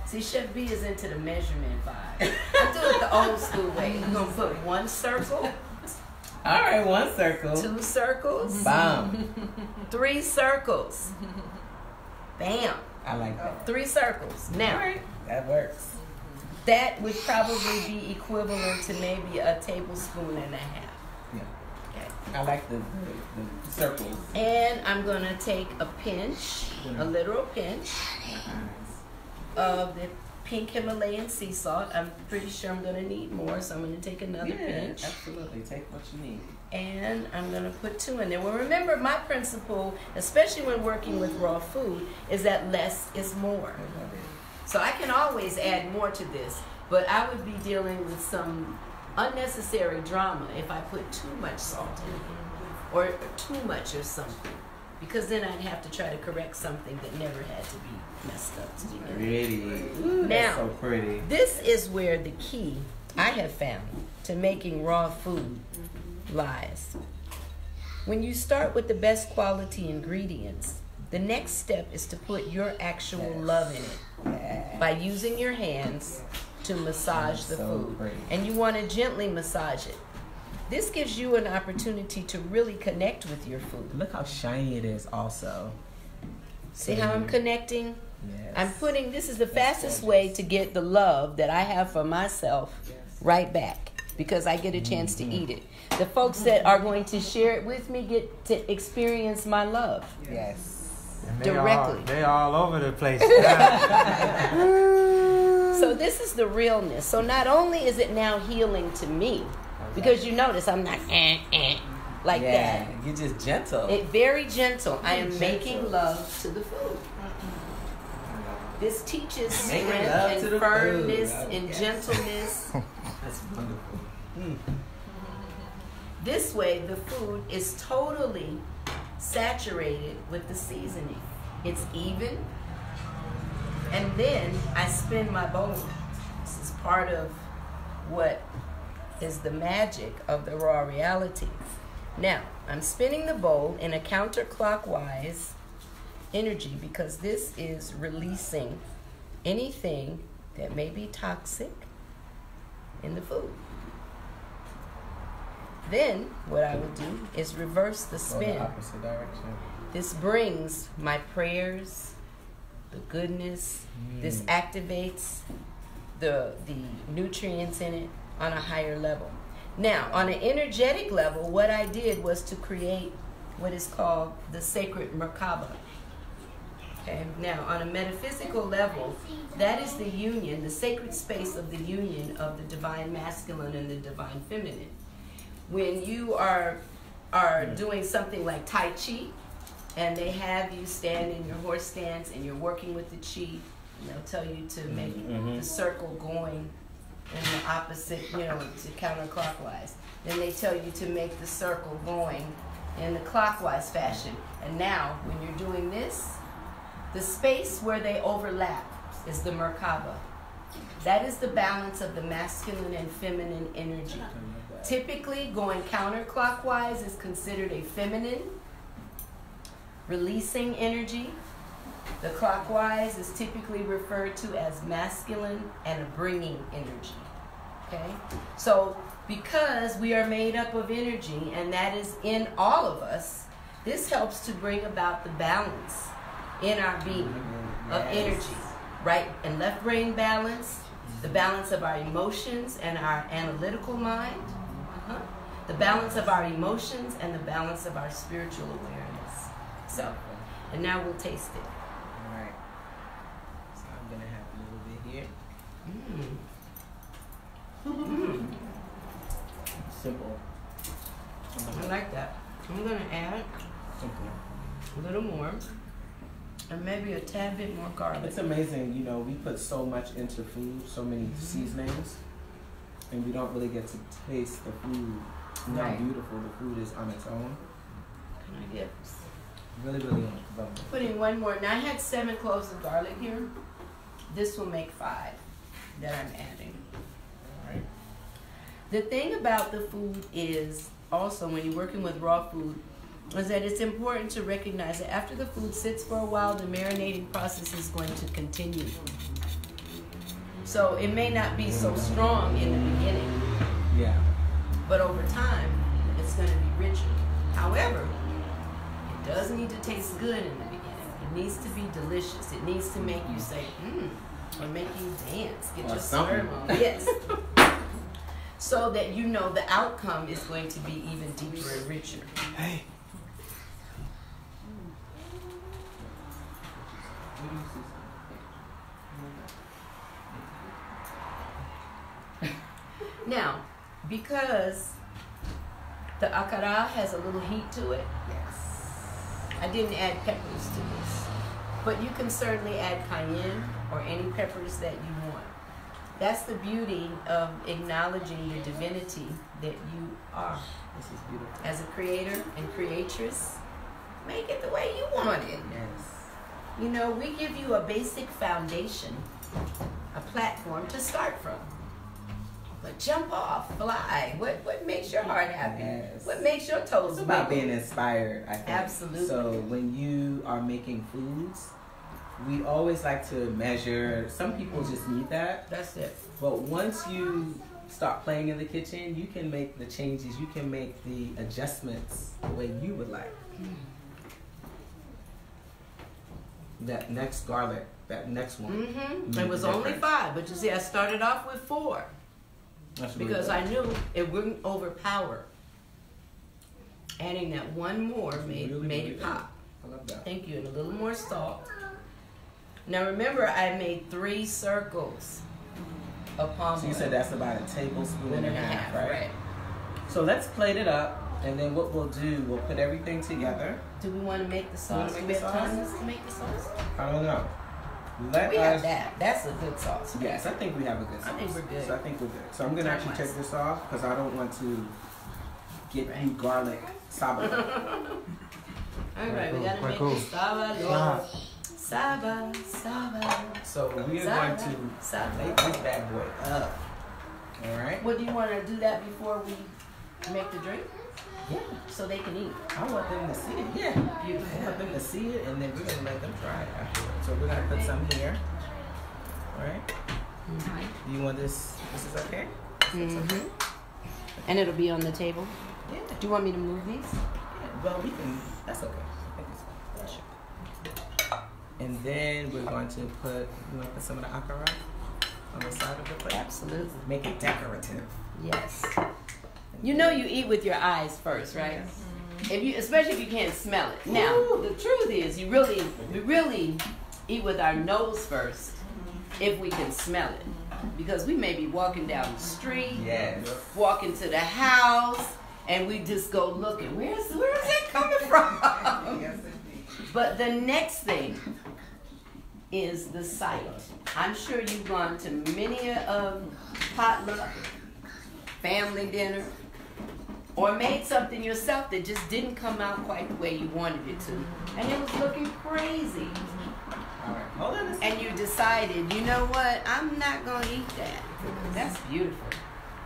S2: See, Chef Bee is into the measurement vibe. I do it the old school way. You're going to put one circle.
S1: All right, one circle.
S2: 2 circles.
S1: Bam.
S2: 3 circles. Bam.
S1: I like that.
S2: 3 circles. Now,
S1: right. That works.
S2: That would probably be equivalent to maybe a tablespoon and a half.
S1: Yeah.
S2: Okay.
S1: I like the circles.
S2: And I'm going to take a pinch, a literal pinch of the pink Himalayan sea salt. I'm pretty sure I'm going to need more, so I'm going to take another pinch.
S1: Absolutely. Take what you need.
S2: And I'm going to put 2 in there. Well, remember, my principle, especially when working with raw food, is that less is more. So I can always add more to this, but I would be dealing with some unnecessary drama if I put too much salt in it, or too much or something, because then I'd have to try to correct something that never had to be messed up to begin with.
S1: Really? Ooh,
S2: now,
S1: that's so pretty.
S2: This is where the key I have found to making raw food lies. When you start with the best quality ingredients, the next step is to put your actual love in it by using your hands to massage the food.
S1: Pretty.
S2: And you want to gently massage it. This gives you an opportunity to really connect with your food.
S1: Look how shiny it is also.
S2: See how I'm connecting?
S1: Yes.
S2: I'm putting, this is the fastest way to get the love that I have for myself right back, because I get a chance to eat it. The folks that are going to share it with me get to experience my love.
S1: Yes.
S2: Directly.
S3: They all over the place.
S2: So this is the realness. So not only is it now healing to me, because you notice I'm not like that.
S1: You're just gentle.
S2: Very gentle. I am making love to the food. This teaches strength and firmness and gentleness.
S1: That's wonderful.
S2: This way, the food is totally saturated with the seasoning. It's even. And then I spin my bowl. This is part of what is the magic of the raw reality. Now, I'm spinning the bowl in a counterclockwise energy because this is releasing anything that may be toxic in the food. Then what I will do is reverse the spin.
S1: Go the opposite direction.
S2: This brings my prayers, the goodness. This activates the nutrients in it on a higher level. Now, on an energetic level, what I did was to create what is called the sacred Merkaba. Okay. Now, on a metaphysical level, that is the union, the sacred space of the union of the divine masculine and the divine feminine. When you are doing something like Tai Chi, and they have you stand in your horse stance and you're working with the Chi, and they'll tell you to make the circle going in the opposite, to counterclockwise. Then they tell you to make the circle going in the clockwise fashion. And now, when you're doing this, the space where they overlap is the Merkaba. That is the balance of the masculine and feminine energy. Typically, going counterclockwise is considered a feminine, releasing energy. The clockwise is typically referred to as masculine and a bringing energy. Okay? So, because we are made up of energy, and that is in all of us, this helps to bring about the balance in our being of energy. Right and left brain balance, the balance of our emotions and our analytical mind, the balance of our emotions and the balance of our spiritual awareness. So, and now we'll taste it.
S1: All right. So I'm going to have a little bit here. Simple.
S2: I like that. I'm going to add a little more. And maybe a tad bit more garlic.
S1: It's amazing, we put so much into food, so many seasonings, and we don't really get to taste the food. And how beautiful the food is on its own.
S2: Can I get
S1: really on
S2: putting one more? Now I had 7 cloves of garlic here. This will make 5 that I'm adding. All right. The thing about the food is also when you're working with raw food is that it's important to recognize that after the food sits for a while, the marinating process is going to continue. So it may not be so strong in the beginning.
S1: Yeah.
S2: But over time, it's going to be richer. However, it does need to taste good in the beginning. It needs to be delicious. It needs to make you say, or make you dance. Get your sperm on. Yes. So that the outcome is going to be even deeper and richer.
S3: Hey.
S2: Now, because the akara has a little heat to it, I didn't add peppers to this. But you can certainly add cayenne or any peppers that you want. That's the beauty of acknowledging your divinity that you are.
S1: This is beautiful.
S2: As a creator and creatress, make it the way you want it.
S1: Yes.
S2: We give you a basic foundation, a platform to start from. But jump off, fly. What makes your heart happy?
S1: Yes.
S2: What makes your toes
S1: It's about
S2: wiggle?
S1: being inspired, I think.
S2: Absolutely.
S1: So when you are making foods, we always like to measure. Some people just need that.
S2: That's it.
S1: But once you start playing in the kitchen, you can make the changes. You can make the adjustments the way you would like. That next garlic, that next one.
S2: It was only 5, but you see, I started off with 4.
S1: That's really
S2: because
S1: good.
S2: I knew it wouldn't overpower. Adding that one more made it pop.
S1: I love that.
S2: Thank you. And a little more salt. Now remember, I made 3 circles of palm oil.
S1: So you said that's about a tablespoon and a half, right? So let's plate it up, and then what we'll do, we'll put everything together.
S2: Do we want to make the sauce?
S1: Make the sauce?
S2: To make the sauce?
S1: I don't know.
S2: We have that. That's a good sauce.
S1: Yes, I think we have a good sauce.
S2: I think we're good.
S1: So I think we're good. So I'm going to actually take this off because I don't want to get you garlic sabalo.
S2: All right, we gotta make
S3: cool.
S2: sabalo. Saba.
S1: So we are going to make this bad boy up. All right.
S2: What do you want to do that before we make the drink?
S1: Yeah.
S2: So they can eat.
S1: I want them to see it. Yeah. Beautiful. I want them to see it, and then we're gonna let them try it afterwards. So we're gonna put some here. All right. Do you want this? This is okay.
S2: Mm-hmm. And it'll be on the table.
S1: Yeah.
S2: Do you want me to move these?
S1: Yeah. Well, we can. That's okay. I think it's fine. And then we're going to put. You want to put some of the akara on the side of the plate?
S2: Absolutely.
S1: Make it decorative.
S2: Yes. You know you eat with your eyes first, right? If you, especially if you can't smell it. Now, the truth is, we really eat with our nose first if we can smell it. Because we may be walking down the street, walking to the house, and we just go looking. Where is that coming from? But the next thing is the sight. I'm sure you've gone to many a potluck, family dinner, or made something yourself that just didn't come out quite the way you wanted it to. And it was looking crazy.
S1: All right, hold on a second.
S2: And you decided, you know what, I'm not going to eat that. That's beautiful.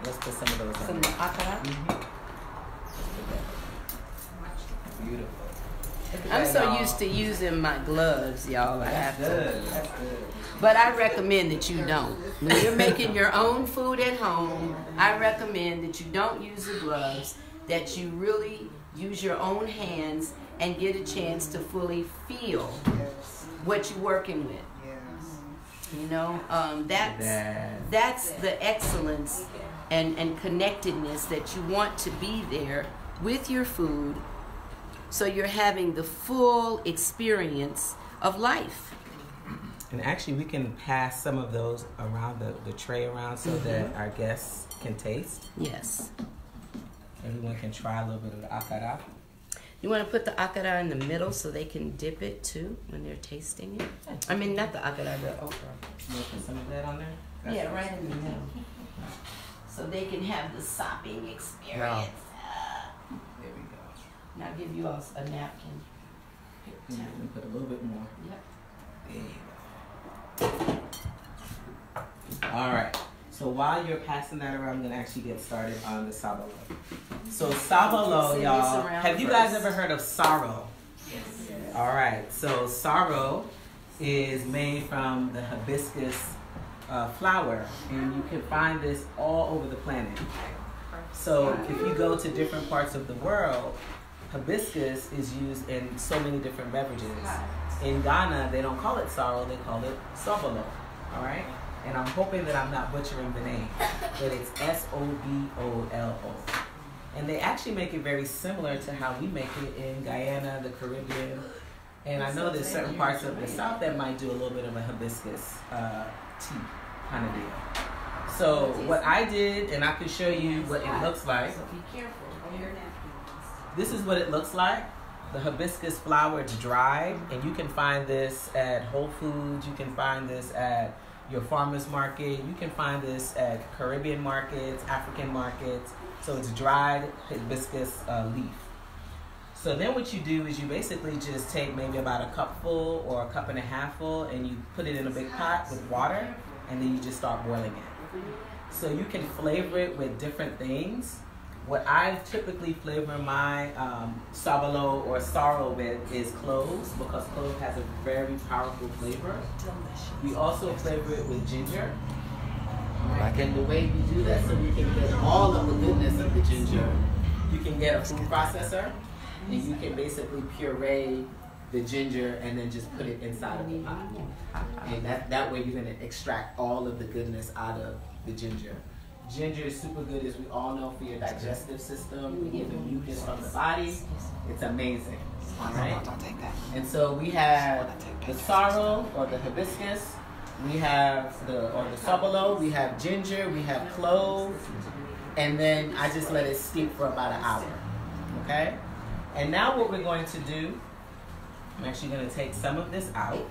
S1: Let's put some of those
S2: Some
S1: on.
S2: akara.
S1: Beautiful.
S2: I'm so used to using my gloves, y'all.
S1: That's good. That's good.
S2: But I recommend that you don't. When you're making your own food at home, I recommend that you don't use the gloves, that you really use your own hands and get a chance to fully feel what you're working with. You know, that's the excellence and connectedness that you want to be there with your food, so you're having the full experience of life.
S1: And actually, we can pass some of those around the tray around so that our guests can taste.
S2: Yes.
S1: Everyone can try a little bit of the akara.
S2: You want to put the akara in the middle so they can dip it too when they're tasting it? I mean, not the akara, the okra.
S1: You want to put some of that on there?
S2: Yeah, right in the middle. So they can have the sopping experience.
S1: There we go.
S2: And I'll give you all a napkin.
S1: And you can put a little bit more.
S2: Yep.
S1: There you go. All right. So while you're passing that around, I'm going to actually get started on the sabalo. So sabalo, y'all, have you guys ever heard of sorrel? Yes. All right. So sorrel is made from the hibiscus flower, and you can find this all over the planet. So if you go to different parts of the world, hibiscus is used in so many different beverages. In Ghana, they don't call it sorrel, they call it sobolo. All right? And I'm hoping that I'm not butchering the name, but it's S-O-B-O-L-O. And they actually make it very similar to how we make it in Guyana, the Caribbean. And I know there's certain parts of the South that might do a little bit of a hibiscus tea kind of deal. So what I did, and I can show you what it looks like.
S2: Be careful.
S1: This is what it looks like. The hibiscus flower, it's dried, and you can find this at Whole Foods. You can find this at your farmer's market. You can find this at Caribbean markets, African markets. So it's dried hibiscus leaf. So then what you do is you basically just take maybe about a cup full or a cup and a half full, and you put it in a big pot with water, and then you just start boiling it. So you can flavor it with different things. What I typically flavor my sabalo or sorrel with is cloves, because clove has a very powerful flavor. We also flavor it with ginger. And the way we do that, so we can get all of the goodness of the ginger, you can get a food processor, and you can basically puree the ginger and then just put it inside of the pot. And that way you're going to extract all of the goodness out of the ginger. Ginger is super good, as we all know, for your digestive system. We get the mucus from the body. It's amazing. All right? And so we have the sorrel or the hibiscus. We have the sabalo. We have ginger. We have clove. And then I just let it steep for about an hour. Okay? And now what we're going to do, I'm actually going to take some of this out.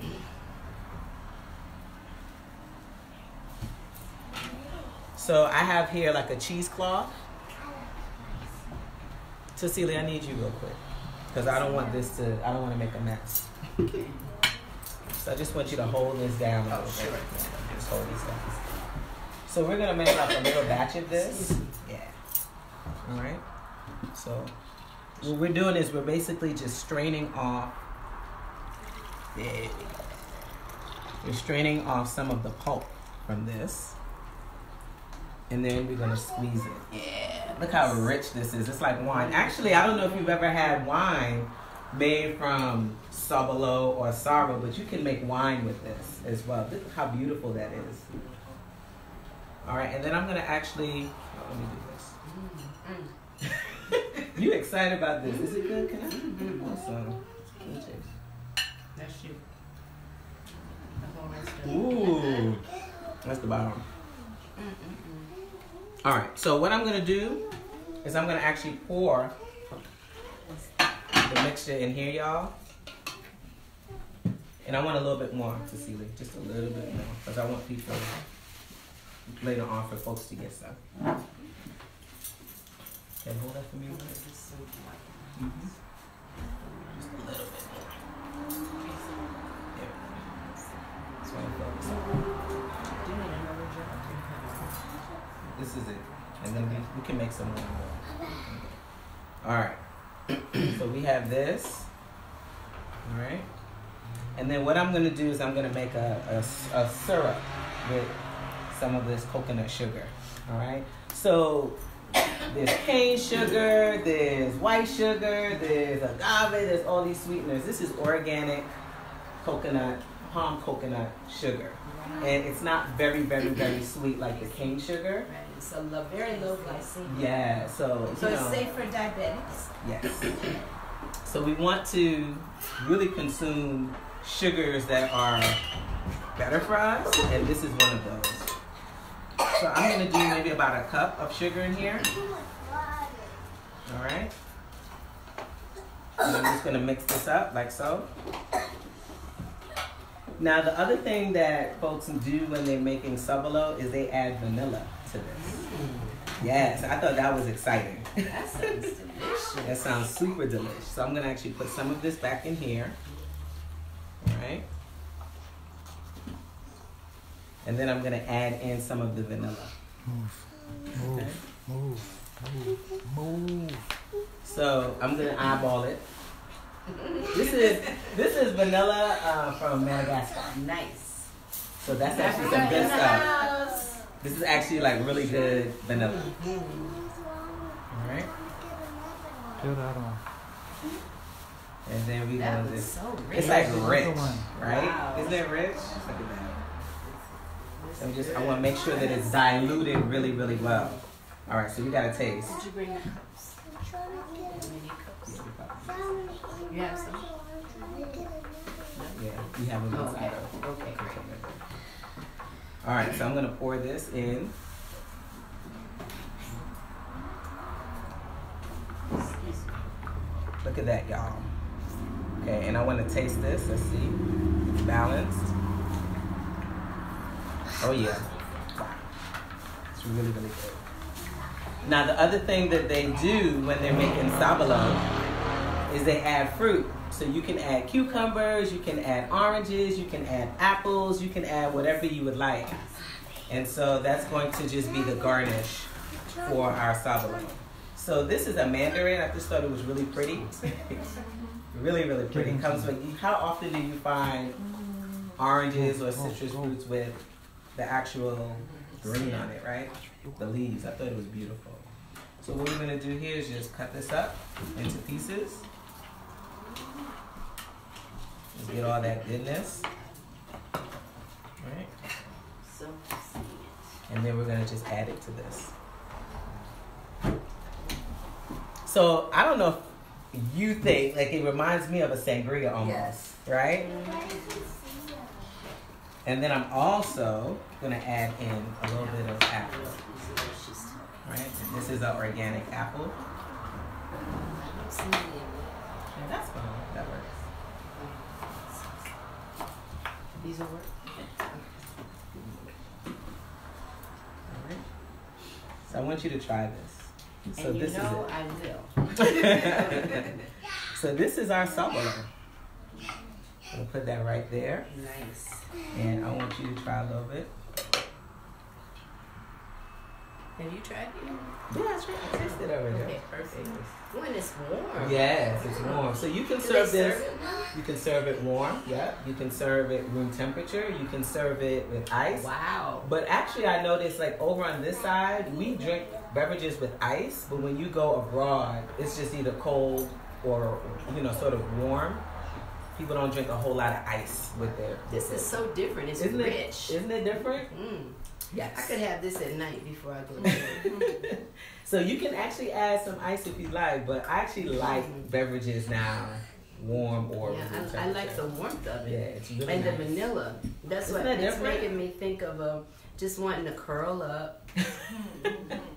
S1: So I have here like a cheesecloth. Tassili, I need you real quick. Because I don't want to make a mess. So I just want you to hold this down a little bit. Just hold this down. So we're going to make like a little batch of this. Yeah. All right. So what we're doing is we're basically just straining off. There we go. We're straining off some of the pulp from this. And then we're going to squeeze it. Yeah. Look how rich this is. It's like wine. Actually, I don't know if you've ever had wine made from Sobolo or Sorrel, but you can make wine with this as well. Look how beautiful that is. All right, and then I'm going to actually, let me do this. You excited about this? Is it good? Can I? Awesome.
S2: That's you.
S1: Ooh. That's the bottom. All right, so what I'm going to do is I'm going to actually pour the mixture in here, y'all. And I want a little bit more, Tassili, just a little bit more, because I want people later on for folks to get some. Okay, hold that for me. Just a little bit more. Yeah. That's what I'm focusing on. This is it. And then we can make some more. All right. So we have this. All right. And then what I'm going to do is I'm going to make a syrup with some of this coconut sugar. All right. So there's cane sugar, there's white sugar, there's agave, there's all these sweeteners. This is organic coconut, palm coconut sugar. And it's not very, very, very sweet like the cane sugar.
S2: Right. It's a very low glycemia.
S1: Yeah, so
S2: it's safe for diabetics.
S1: Yes. So we want to really consume sugars that are better for us, and this is one of those. So I'm going to do maybe about a cup of sugar in here. All right. And I'm just going to mix this up like so. Now, the other thing that folks do when they're making sobolo is they add vanilla to this. Yes, I thought that was exciting.
S2: That sounds delicious.
S1: That sounds super delicious. So I'm going to actually put some of this back in here. All right. And then I'm going to add in some of the vanilla. Move. So I'm going to eyeball it. This is vanilla from Madagascar.
S2: Nice.
S1: So that's actually some good stuff. This is actually like really good vanilla. All right.
S3: Peel that on.
S1: And then we
S2: That
S1: go
S2: was
S1: this.
S2: so rich.
S1: It's like rich, right?
S2: Wow.
S1: Isn't it rich? Look at that. So I want to make sure that it's diluted really, really well. All right, so we got to taste.
S2: Did you bring the cups? Mini cups. You have some?
S1: Yeah, we have them inside.
S2: Okay, great.
S1: All right, so I'm going to pour this in. Look at that, y'all. Okay, and I want to taste this. Let's see. It's balanced. Oh, yeah. Wow. It's really, really good. Now, the other thing that they do when they're making sobolo is they add fruit. So you can add cucumbers, you can add oranges, you can add apples, you can add whatever you would like. And so that's going to just be the garnish for our sobolo. So this is a mandarin. I just thought it was really pretty. Really, really pretty. It comes with, how often do you find oranges or citrus fruits with the actual green on it, right? The leaves. I thought it was beautiful. So what we're going to do here is just cut this up into pieces. Just get all that goodness. Right? And then we're going to just add it to this. So I don't know if you think, like it reminds me of a sangria almost, yes. Right? And then I'm also going to add in a little bit of apple. Right? This is an organic apple. Yeah, that's fine. That works.
S2: These will work?
S1: All right. So I want you to try this. So
S2: and
S1: this is it.
S2: I will.
S1: So this is our sobolo. We'll put that right there.
S2: Nice.
S1: And I want you to try a little bit.
S2: Have you tried it?
S1: Yeah, I tasted it already.
S2: Okay, perfect. When it's warm.
S1: Yes, it's warm. So you can serve this. You can serve it warm. Yeah. You can serve it room temperature. You can serve it with ice.
S2: Wow.
S1: But actually, I noticed like over on this side, we drink beverages with ice. But when you go abroad, it's just either cold or sort of warm. People don't drink a whole lot of ice with their.
S2: This is so different. It's
S1: isn't
S2: rich.
S1: Isn't it different?
S2: Yes. I could have this at night before I go to bed.
S1: So you can actually add some ice if you like, but I actually like beverages now, warm or room temperature. I like the warmth of it. Yeah, it's really
S2: and
S1: nice.
S2: The vanilla. That's what it's making me think of just wanting to curl up,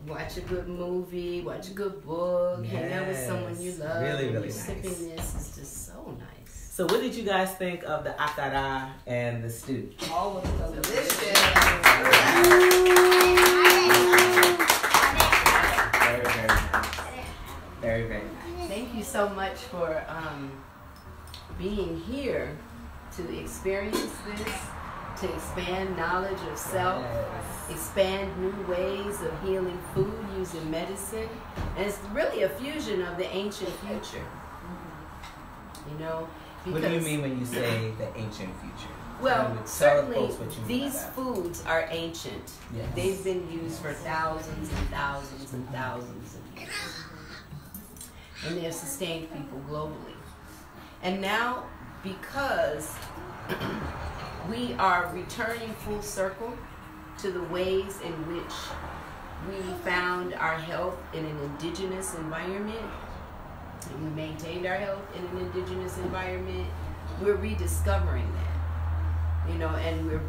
S2: watch a good movie, watch a good book, hang out with someone you love. Really, really nice. Sipping this is just so nice.
S1: So what did you guys think of the akara and the stew?
S2: All of them delicious.
S1: Very, very nice. Very, very nice.
S2: Thank you so much for being here to experience this, to expand knowledge of self, expand new ways of healing food using medicine. And it's really a fusion of the ancient future.
S1: What do you mean when you say the ancient future?
S2: Well, certainly these foods are ancient.
S1: Yes.
S2: They've been used for thousands and thousands and thousands of years. And they have sustained people globally. And now, because we are returning full circle to the ways in which we found our health in an indigenous environment, and we maintained our health in an indigenous environment, we're rediscovering that. And we're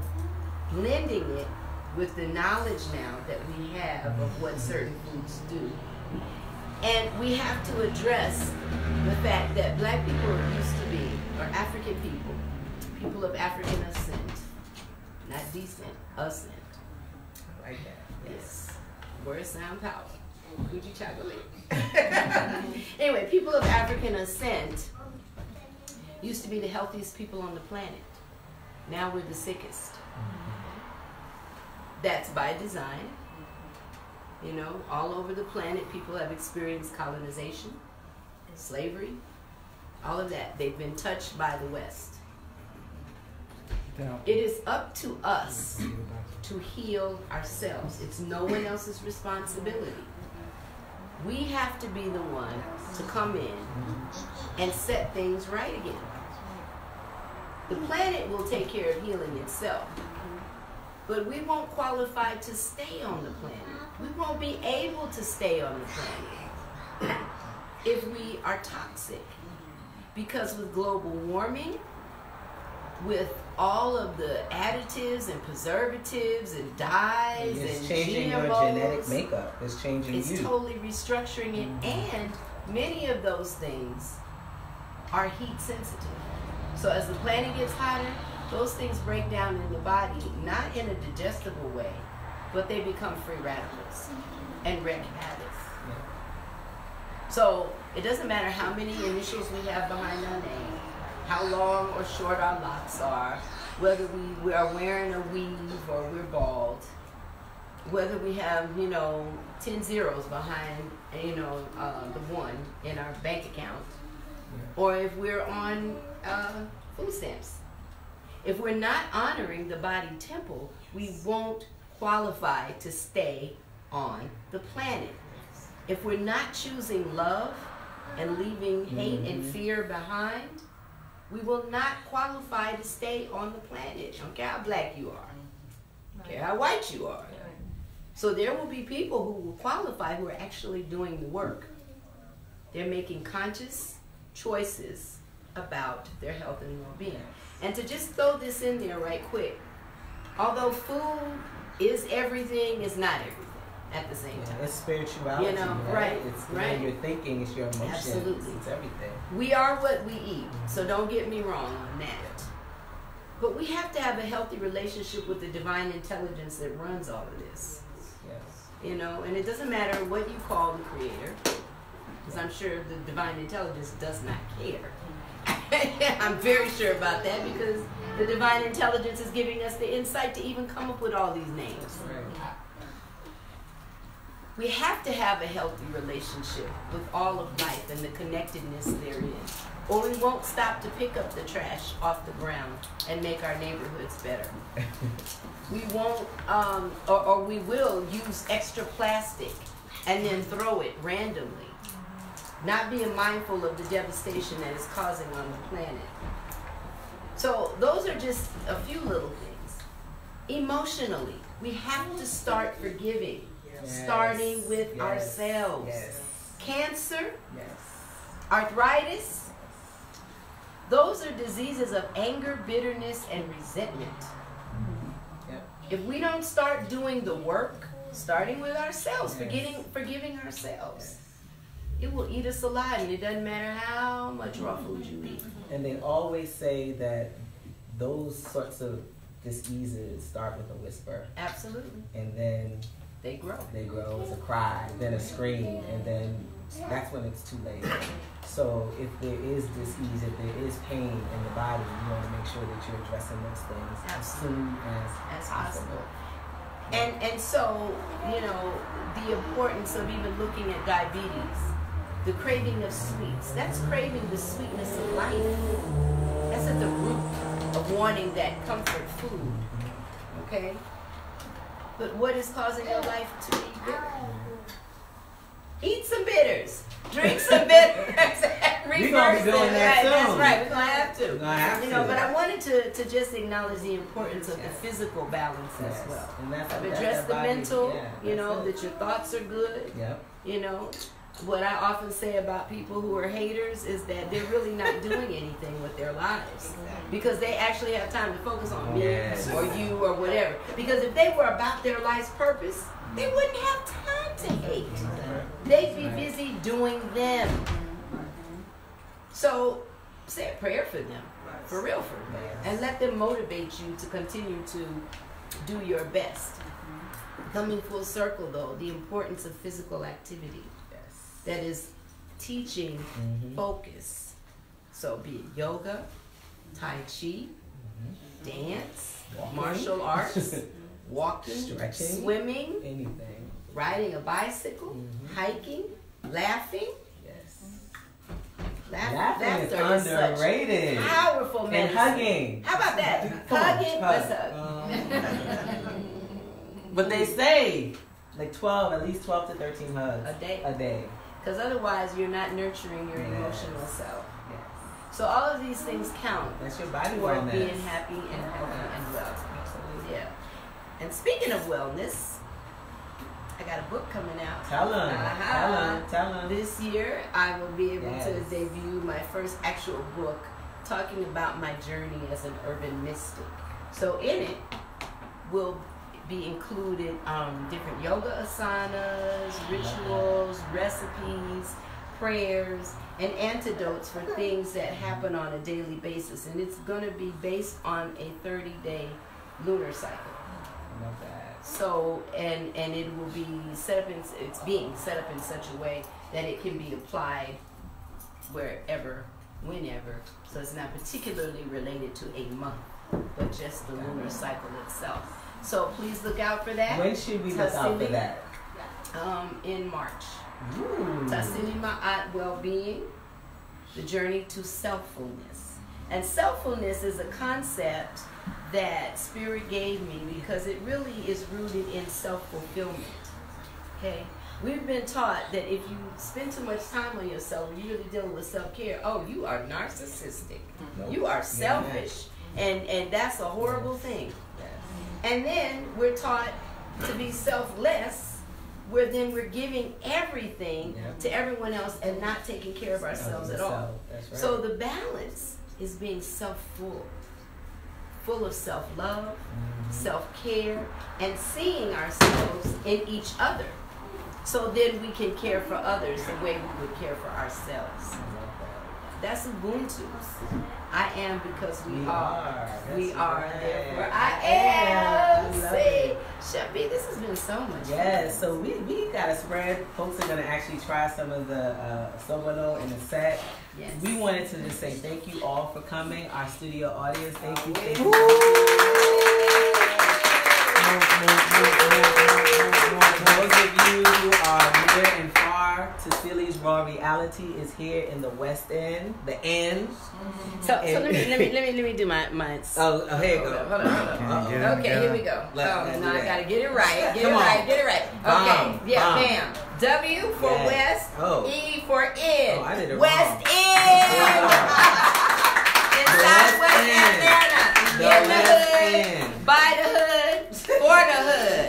S2: blending it with the knowledge now that we have of what certain foods do. And we have to address the fact that black people used to be, or African people, people of African ascent, not descent, ascent.
S1: I like that.
S2: Yes. Word, sound, power. Gucci chocolate. Anyway, people of African ascent used to be the healthiest people on the planet. Now we're the sickest. That's by design. All over the planet, people have experienced colonization, slavery, all of that. They've been touched by the West. It is up to us to heal ourselves. It's no one else's responsibility. We have to be the one to come in and set things right again. The planet will take care of healing itself, but we won't qualify to stay on the planet. We won't be able to stay on the planet if we are toxic. Because with global warming, with all of the additives and preservatives and dyes and
S1: changing
S2: GMOs,
S1: your genetic makeup. It's changing you.
S2: It's totally restructuring it, and many of those things are heat sensitive. So as the planet gets hotter, those things break down in the body, not in a digestible way, but they become free radicals and wreak havoc. So it doesn't matter how many initials we have behind our name, how long or short our locks are, whether we are wearing a weave or we're bald, whether we have 10 zeros behind the one in our bank account, or if we're on food stamps. If we're not honoring the body temple, we won't qualify to stay on the planet. If we're not choosing love and leaving hate and fear behind, we will not qualify to stay on the planet. I don't care how black you are. I don't care how white you are. So there will be people who will qualify who are actually doing the work. They're making conscious choices about their health and well-being. And to just throw this in there right quick, although food is everything, it's not everything at the same time.
S1: It's spirituality,
S2: right?
S1: It's the way you're thinking, it's your emotions,
S2: absolutely.
S1: It's everything.
S2: We are what we eat, so don't get me wrong on that. But we have to have a healthy relationship with the divine intelligence that runs all of this.
S1: Yes.
S2: You know, and it doesn't matter what you call the creator, because I'm sure the divine intelligence does not care. I'm very sure about that, because the divine intelligence is giving us the insight to even come up with all these names.
S1: Right.
S2: We have to have a healthy relationship with all of life and the connectedness therein, or we won't stop to pick up the trash off the ground and make our neighborhoods better. We won't, or we will use extra plastic and then throw it randomly, not being mindful of the devastation that it's causing on the planet. So those are just a few little things. Emotionally, we have to start forgiving, starting with ourselves.
S1: Yes.
S2: Cancer,
S1: Yes.
S2: arthritis, those are diseases of anger, bitterness, and resentment.
S1: Yep.
S2: If we don't start doing the work, starting with ourselves, forgiving ourselves, it will eat us alive, and it doesn't matter how much raw food you eat.
S1: And they always say that those sorts of diseases start with a whisper.
S2: Absolutely.
S1: And then
S2: they grow.
S1: They grow as a cry, then a scream, and then that's when it's too late. So if there is disease, if there is pain in the body, you want to make sure that you're addressing those things as soon as possible.
S2: And so, you know, the importance of even looking at diabetes, the craving of sweets, that's craving the sweetness of life. That's at the root of wanting that comfort food. Okay? But what is causing your life to be bitter? Eat some bitters. Drink some bitters.
S1: We're going to be doing that soon.
S2: That's right. We're going to have to.
S1: We're going to have
S2: to. But I wanted to just acknowledge the importance of the physical balance as well.
S1: And that's
S2: I've addressed the mental, you know,
S1: it.
S2: that your thoughts are good.
S1: Yep.
S2: You know, what I often say about people who are haters is that they're really not doing anything with their lives, because they actually have time to focus on me or you or whatever. Because if they were about their life's purpose, they wouldn't have time to hate. They'd be busy doing them. So say a prayer for them, for real for them, and let them motivate you to continue to do your best. Coming full circle though, the importance of physical activity. That is teaching focus. So be it yoga, Tai Chi, dance, martial arts, walking,
S1: stretching,
S2: swimming,
S1: anything,
S2: riding a bicycle, hiking, laughing.
S1: Laughing is underrated.
S2: Powerful medicine.
S1: And hugging.
S2: How about that? Hugging, let's hug.
S1: But they say like at least 12 to 13 hugs
S2: a day. Because otherwise you're not nurturing your emotional self. So all of these things count.
S1: That's your body
S2: toward being happy and healthy and well. Absolutely. Yeah. And speaking of wellness, I got a book coming out.
S1: Tell them.
S2: This year I will be able to debut my first actual book talking about my journey as an urban mystic. So in it will be included different yoga asanas, rituals, recipes, prayers, and antidotes for things that happen on a daily basis. And it's going to be based on a 30-day lunar cycle.
S1: I love that.
S2: So, and it will be set up it's being set up in such a way that it can be applied wherever, whenever. So it's not particularly related to a month, but just the lunar cycle itself. So please look out for that.
S1: When should we look out for that?
S2: In March.
S1: Ooh.
S2: Tassili Ma'at Well-Being, the journey to selffulness. And selffulness is a concept that Spirit gave me because it really is rooted in self-fulfillment. Okay? We've been taught that if you spend too much time on yourself, you're really dealing with self-care. Oh, you are narcissistic.
S1: Nope.
S2: You are selfish. And that's a horrible thing. And then we're taught to be selfless, where then we're giving everything to everyone else and not taking care of ourselves at all.
S1: That's right.
S2: So the balance is being self-full, full of self-love, self-care, and seeing ourselves in each other. So then we can care for others the way we would care for ourselves. That's Ubuntu. I am because we are. We are, therefore I am. See, Chef Bee, this has been so so much.
S1: Yes, so we got a spread. Folks are gonna actually try some of the sobolo in the set.
S2: Yes.
S1: We wanted to just say thank you all for coming. Our studio audience, thank you. Thank you. Those of you who are near and far, Tassili's Raw Reality is here in the West End, the end.
S2: So let me do my
S1: Oh, here you go.
S2: Hold on. Okay, here we go. Now I gotta get it right. Get it right. Okay, yeah, bam. W for West, E for End.
S1: Oh, I did it
S2: West
S1: wrong.
S2: End. In Southwest Atlanta. In the hood, by the hood, for the hood.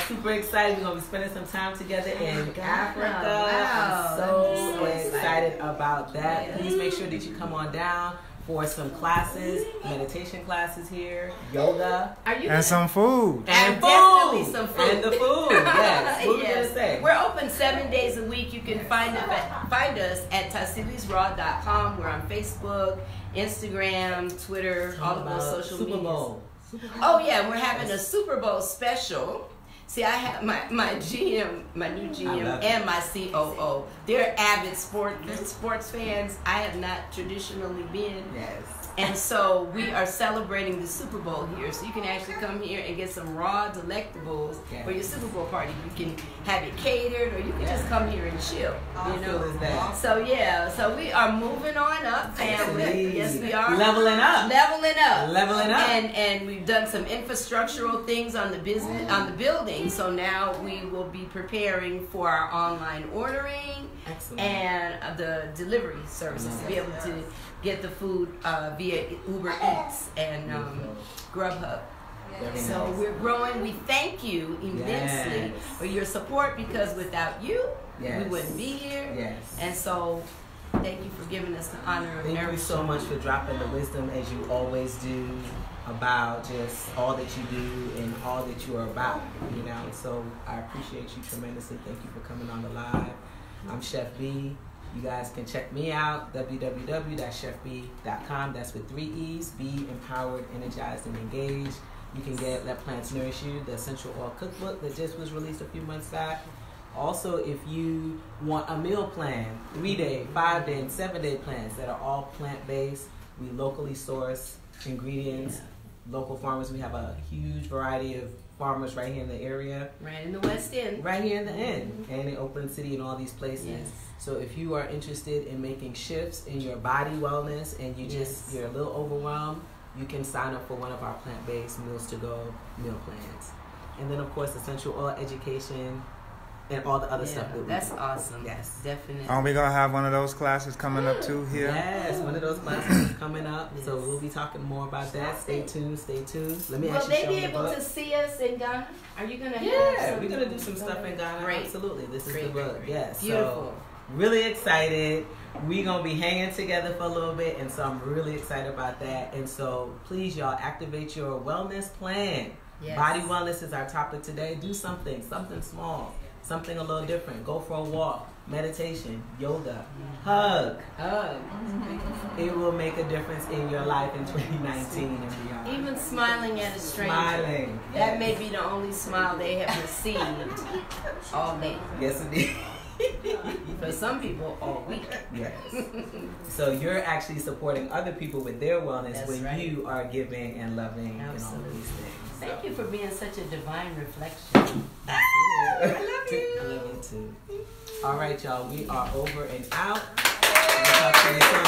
S1: Super excited. We're going to be spending some time together in Africa.
S2: Wow.
S1: I'm so excited about that. Please make sure that you come on down for some classes, meditation classes here, yoga.
S3: And some food.
S1: And
S2: definitely some food.
S1: And the food, yes. What
S2: yes.
S1: Gonna say?
S2: We're open 7 days a week. You can find us at tassilisraw.com. We're on Facebook, Instagram, Twitter, all of those social
S1: Super
S2: media.
S1: Bowl.
S2: Oh yeah, we're having a Super Bowl special. See, I have my GM, my new GM, and my COO. They're avid sports fans. I have not traditionally been.
S1: Yes.
S2: And so we are celebrating the Super Bowl here. So you can actually come here and get some raw delectables for your Super Bowl party. You can have it catered, or you can just come here and chill. You know. So yeah, so we are moving on up, family. Yes, we are.
S1: Leveling up.
S2: And we've done some infrastructural things on the building. So now we will be preparing for our online ordering.
S1: Excellent.
S2: And the delivery services to be able to get the food via Uber Eats and Grubhub. So we're growing. We thank you immensely for your support, because without you, we wouldn't be here.
S1: Yes.
S2: And so thank you for giving us the honor of
S1: Thank you so much for dropping the wisdom, as you always do, about just all that you do and all that you are about, you know. So I appreciate you tremendously. Thank you for coming on the live. I'm Chef Bee. You guys can check me out, www.chefbeee.com. That's with 3 E's, Be Empowered, Energized, and Engaged. You can get Let Plants Nourish You, the Essential Oil Cookbook that just was released a few months back. Also, if you want a meal plan, 3-day, 5-day, and 7-day plans that are all plant-based, we locally source ingredients, local farmers. We have a huge variety of farmers right here in the area.
S2: Right in the West End.
S1: Right here in the end. And in Oakland City and all these places.
S2: Yes.
S1: So if you are interested in making shifts in your body wellness and you're a little overwhelmed, you can sign up for one of our plant-based meals to go meal plans. And then of course essential oil education and all the other stuff that we
S2: that's
S1: do.
S2: awesome.
S1: Yes.
S2: Definitely.
S3: Are we going to have one of those classes coming up too here?
S1: Yes, one of those classes is coming up. So we'll be talking more about that. Stay tuned. Let me
S2: Will they be able to see us in Ghana? Are you going to
S1: we're going to do some stuff in Ghana.
S2: Great.
S1: Absolutely. This is the book. Yes.
S2: Beautiful.
S1: So, really excited. We're going to be hanging together for a little bit, and so I'm really excited about that. And so please, y'all, activate your wellness plan.
S2: Yes.
S1: Body wellness is our topic today. Do something small, something a little different. Go for a walk, meditation, yoga, hug. It will make a difference in your life in 2019 and beyond.
S2: Even smiling at a stranger.
S1: Smiling.
S2: That may be the only smile they have received all day.
S1: Yes, indeed.
S2: For some people, all week.
S1: Yes. So you're actually supporting other people with their wellness.
S2: That's
S1: when
S2: right.
S1: you are giving and loving and all of these things.
S2: Thank you for being such a divine reflection.
S1: I love you. I love you too. All right, y'all. We are over and out. We'll talk to you soon.